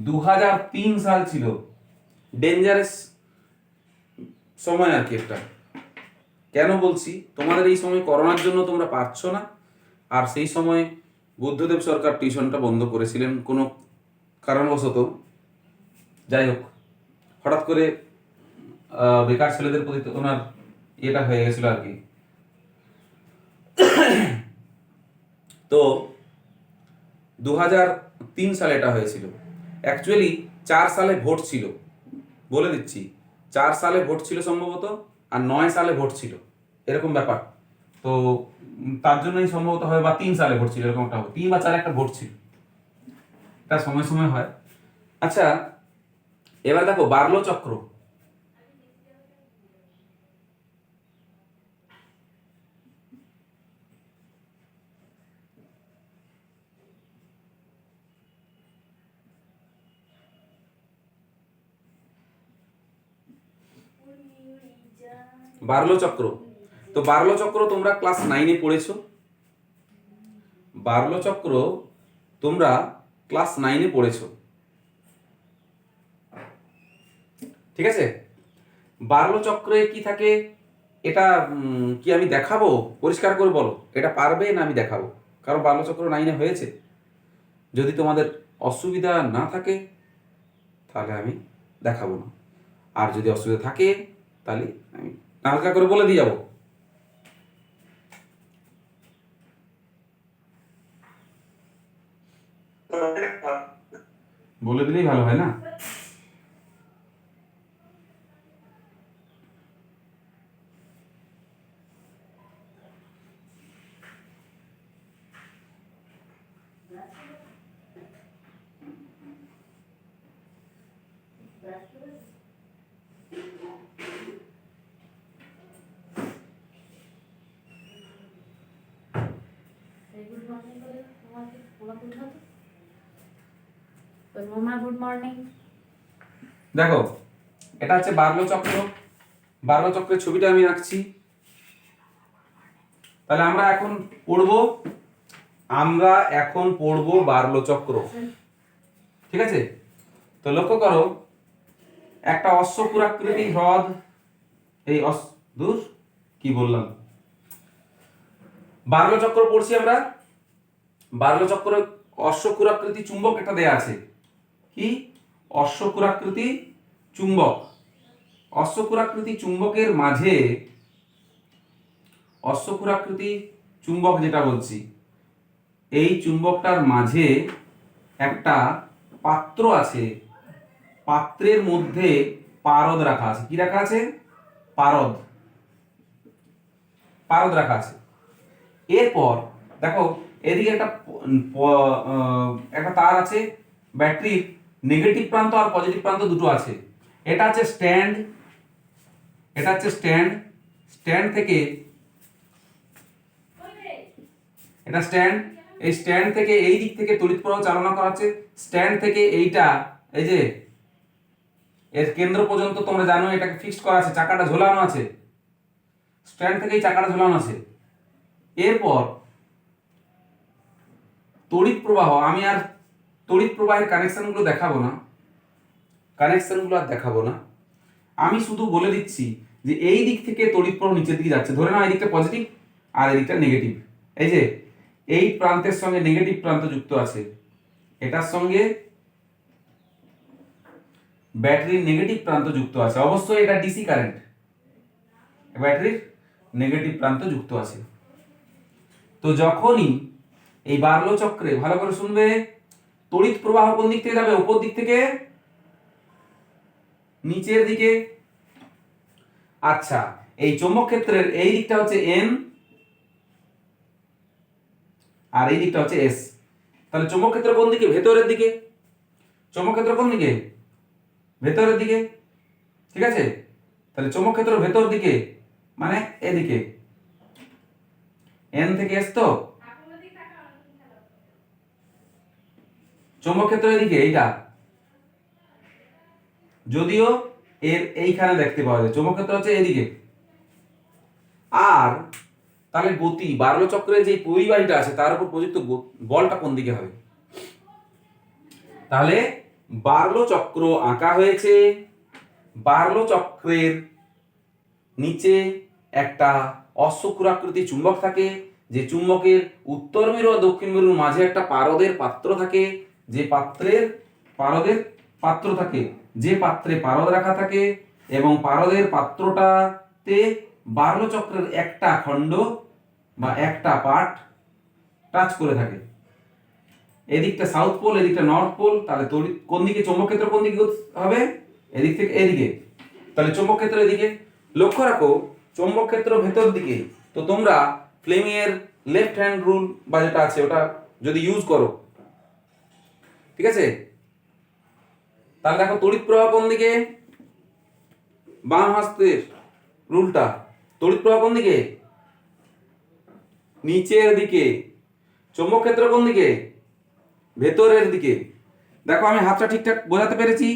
2003 সাল ছিল, ডেঞ্জারাস সময় আর কি একটা। কেন বলছি? তোমাদের এই সময় করোনার জন্য তোমরা পারছো না, আর সেই সময় বুদ্ধদেব সরকার টিউশনটা বন্ধ করেছিলেন কোনো কারণবশত। যাই হোক, হঠাৎ করে বেকার ছেলেদের প্রতি ওনার এটা হয়ে গেছিল আর কি। তো 2003 সালে এটা হয়েছিল। অ্যাকচুয়ালি 4 সালে ভোট ছিল, বলে দিচ্ছি, 4 সালে ভোট ছিল সম্ভবত, আর 9 সালে ভোট ছিল, এরকম ব্যাপার। তো তার জন্যই সম্ভবত হয়, বা 3 সালে ভোট ছিল, এরকম একটা হবে, 3 বা 4 একটা ভোট ছিল, এটা সময় সময় হয়। আচ্ছা, এবার দেখো বার্লো চক্র। বার্লো চক্র, তো বার্লো চক্র তোমরা ক্লাস 9-এ পড়েছো। বার্লো চক্র তোমরা ক্লাস 9-এ পড়েছো। ঠিক আছে, বার্লো চক্রে কি থাকে এটা কি আমি দেখাবো? পরিষ্কার করে বলো, এটা পারবে না আমি দেখাবো? কারণ বার্লো চক্র 9-এ হয়েছে। যদি তোমাদের অসুবিধা না থাকে তাহলে আমি দেখাবো না, আর যদি অসুবিধা থাকে তাহলে আমি হালকা করে বলে দিয়ে যাবো। বলে দিলেই ভালো হয় না? Good morning. দেখো, এটা হচ্ছে বার্লো চক্র। বার্লো চক্রের ছবিটা আমি আঁকছি। তাহলে আমরা এখন পড়বো বার্লো চক্র। ঠিক আছে, তো লক্ষ্য করো, একটা অশ্বক্ষুরাকৃতি হ্রদ, এই দূর কি বললাম, বার্লো চক্র পড়ছি আমরা। বার্লো চক্র অশ্বক্ষুরাকৃতি চুম্বক একটা দেয়া আছে। কি? অশ্বক্ষুরাকৃতি চুম্বক। অশ্বক্ষুরাকৃতি চুম্বকের মাঝে অশ্বক্ষুরাকৃতি চুম্বক যেটা বলছি, এই চুম্বকটার মাঝে একটা পাত্র আছে, পাত্রের মধ্যে পারদ রাখা আছে। কি রাখা আছে? পারদ, পারদ রাখা আছে। এরপর দেখো এদিকে একটা তার আছে, ব্যাটারির নেগেটিভ প্রান্ত আর পজিটিভ প্রান্ত দুটো আছে। এটা হচ্ছে স্ট্যান্ড, এটা হচ্ছে স্ট্যান্ড। স্ট্যান্ড থেকে এটা স্ট্যান্ড, এই স্ট্যান্ড থেকে এই দিক থেকে তড়িৎ প্রবাহ চালনা করা হচ্ছে। স্ট্যান্ড থেকে এইটা, এই যে এর কেন্দ্র পর্যন্ত তোমরা জানো এটাকে ফিক্সড করা আছে, চাকাটা ঝোলানো আছে। স্ট্যান্ড থেকে এই চাকাটা ঝোলানো আছে। এরপর তড়িৎ প্রবাহ, আমি আর তড়িৎ প্রবাহের কানেকশনগুলো দেখাবো না, কানেকশনগুলো আর দেখাবো না। আমি শুধু বলে দিচ্ছি যে এই দিক থেকে তড়িৎ প্রবাহ নিচের দিকে যাচ্ছে। ধরে নাও এই দিকটা পজিটিভ আর এই দিকটা নেগেটিভ। এই যে এই প্রান্তের সঙ্গে নেগেটিভ প্রান্ত যুক্ত আছে, এটার সঙ্গে ব্যাটারির নেগেটিভ প্রান্ত যুক্ত আছে। অবশ্যই এটা ডিসি কারেন্ট, ব্যাটারির নেগেটিভ প্রান্ত যুক্ত আছে। তো যখনই এই বার্লো চক্রে, ভালো করে শুনবে, তড়িৎ প্রবাহ কোন দিক থেকে যাবে? উপর দিক থেকে নিচের দিকে। আচ্ছা, এই চৌম্বক ক্ষেত্রের এই দিকটা হচ্ছে এন আর এই দিকটা হচ্ছে এস। তাহলে চৌম্বক ক্ষেত্র কোন দিকে? ভেতরের দিকে। চৌম্বক ক্ষেত্র কোন দিকে? ভেতরের দিকে। ঠিক আছে? তাহলে চৌম্বক ক্ষেত্র ভেতর দিকে মানে এদিকে, এন থেকে এস। তো চৌম্বক ক্ষেত্র এদিকে, এইটা যদিও এর এইখানে দেখতে পাওয়া যায়, চৌম্বক ক্ষেত্র হচ্ছে এদিকে। আর তাহলে গতি, বার্লো চক্রের যে পরিবাহীটা আছে তার উপর প্রযুক্ত বলটা কোন দিকে হবে? তাহলে বার্লো চক্র আঁকা হয়েছে। বার্লো চক্রের নিচে একটা অশ্বক্ষুরাকৃতি চুম্বক থাকে, যে চুম্বকের উত্তর মেরু ও দক্ষিণ মেরুর মাঝে একটা পারদের পাত্র থাকে, যে পাত্রে পারদ রাখা থাকে, এবং পারদের পাত্রটাতে বার্লো চক্রের একটা খণ্ড বা একটা পার্ট টাচ করে থাকে। এদিকটা সাউথ পোল, এদিকটা নর্থ পোল। তাহলে তড়িৎ কোন দিকে, চৌম্বক ক্ষেত্র কোন দিকে হবে? এদিক থেকে এদিকে। তাহলে চৌম্বক ক্ষেত্র এদিকে। লক্ষ্য রাখো চৌম্বক ক্ষেত্র ভেতর দিকে। তো তোমরা ফ্লেমিং এর লেফট হ্যান্ড রুল বা যেটা আছে ওটা যদি ইউজ করো, ঠিক আছে, তাহলে দেখো তড়িৎ প্রবাহ কোন দিকে? বাম হস্তের রুলটা, তড়িৎ প্রবাহ কোন দিকে? নিচের দিকে। চৌম্বক ক্ষেত্র কোন দিকে? ভেতরের দিকে। দেখো আমি হাতটা ঠিকঠাক বোঝাতে পেরেছি?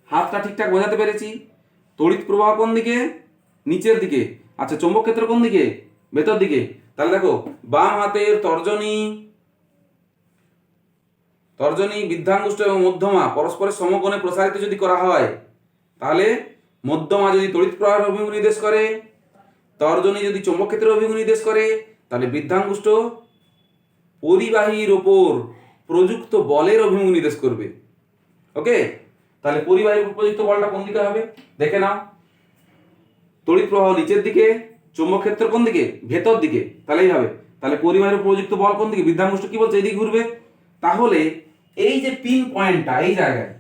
হাতটা ঠিকঠাক বোঝাতে পেরেছি? তড়িৎ প্রবাহ কোন দিকে? নিচের দিকে। আচ্ছা, চৌম্বক ক্ষেত্র কোন দিকে? ভেতর দিকে। তাহলে দেখো বাম হাতের তর্জনী বৃদ্ধাঙ্গুষ্ঠ এবং মধ্যমা পরস্পরের সমকোণে প্রসারিত যদি করা হয়, তাহলে মধ্যমা যদি তড়িৎ প্রবাহের অভিমুখ নির্দেশ করে, তর্জনী যদি চৌম্বক ক্ষেত্রের অভিমুখ নির্দেশ করে, তাহলে বৃদ্ধাঙ্গুষ্ঠ পরিবাহীর ওপর প্রযুক্ত বলের অভিমুখ নির্দেশ করবে। ওকে, তাহলে পরিবাহীর উপর প্রযুক্ত বলটা কোন দিকে হবে? দেখে নাও। তড়িৎ প্রবাহ নিচের দিকে, চৌম্বক ক্ষেত্র কোন দিকে? ভেতর দিকে। তাহলে এই হবে। তাহলে পরিবাহীর উপর প্রযুক্ত বল কোন দিকে? বৃদ্ধাঙ্গুষ্ঠ কি বলছে? এইদিকে ঘুরবে। তাহলে এই যে পিন পয়েন্টটা, এই জায়গায়,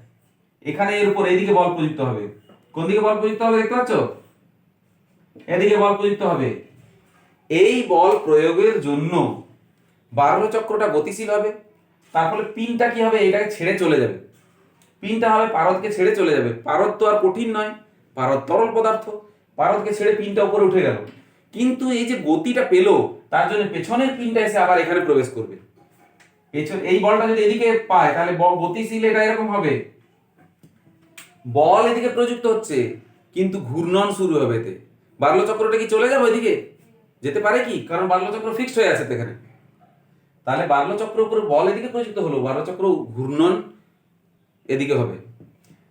এখানে এর উপর এইদিকে বল প্রযুক্ত হবে। কোন দিকে বল প্রযুক্ত হবে দেখতে পাচ্ছ? এদিকে বল প্রযুক্ত হবে। এই বল প্রয়োগের জন্য বার্লো চক্রটা গতিশীল হবে। তার ফলে পিনটা কি হবে? এটাকে ছেড়ে চলে যাবে। পিনটা হবে পারদকে ছেড়ে চলে যাবে। পারদ তো আর কঠিন নয়, পারদ তরল পদার্থ। পারদকে ছেড়ে পিনটা উপরে উঠে গেল। কিন্তু এই যে গতিটা পেলো, তার জন্য পেছনের পিনটা এসে আবার এখানে প্রবেশ করবে। এই বলটা যদি এদিকে পায়, তাহলে গতিশীল এটা এরকম হবে। বল এদিকে প্রযুক্ত হচ্ছে, কিন্তু ঘূর্ণন শুরু হবে এতে। বার্লো চক্রটা কি চলে যাবে ওইদিকে? যেতে পারে কি? কারণ বার্লো চক্র ফিক্সড হয়ে আছে এখানে। তাহলে বার্লো চক্র উপর বল এদিকে প্রযুক্ত হলো, বার্লো চক্র ঘূর্ণন এদিকে হবে।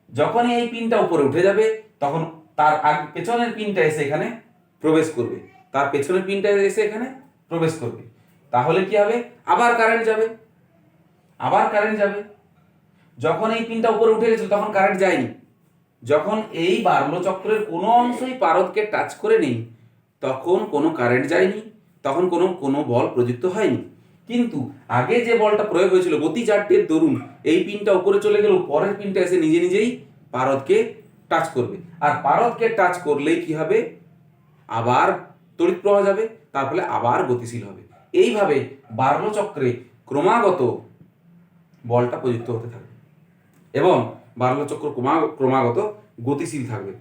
যখনই এই পিনটা উপরে উঠে যাবে, তখন তার পেছনের পিনটা এসে এখানে প্রবেশ করবে। তার পেছনের পিনটা এসে এখানে প্রবেশ করবে। তাহলে কি হবে? আবার কারেন্ট যাবে, আবার কারেন্ট যাবে। যখন এই পিনটা উপরে উঠে গেছিল তখন কারেন্ট যায়নি। যখন এই বার্লো চক্রের কোনো অংশই পারদকে টাচ করে নেই, তখন কোনো কারেন্ট যায়নি, তখন কোনো কোনো বল প্রযুক্ত হয়নি। কিন্তু আগে যে বলটা প্রয়োগ হয়েছিল গতি জাড্যের দরুন এই পিনটা উপরে চলে গেলেও পরের পিনটা এসে নিজে নিজেই পারদকে টাচ করবে, আর পারদকে টাচ করলেই কি হবে, আবার তড়িৎ প্রবাহ যাবে, তার ফলে আবার গতিশীল হবে। এইভাবে বার্লো চক্রে ক্রমাগত বলটা প্রযুক্ত হতে থাকবে এবং বার্লো চক্র ক্রমাগত গতিশীল থাকবে।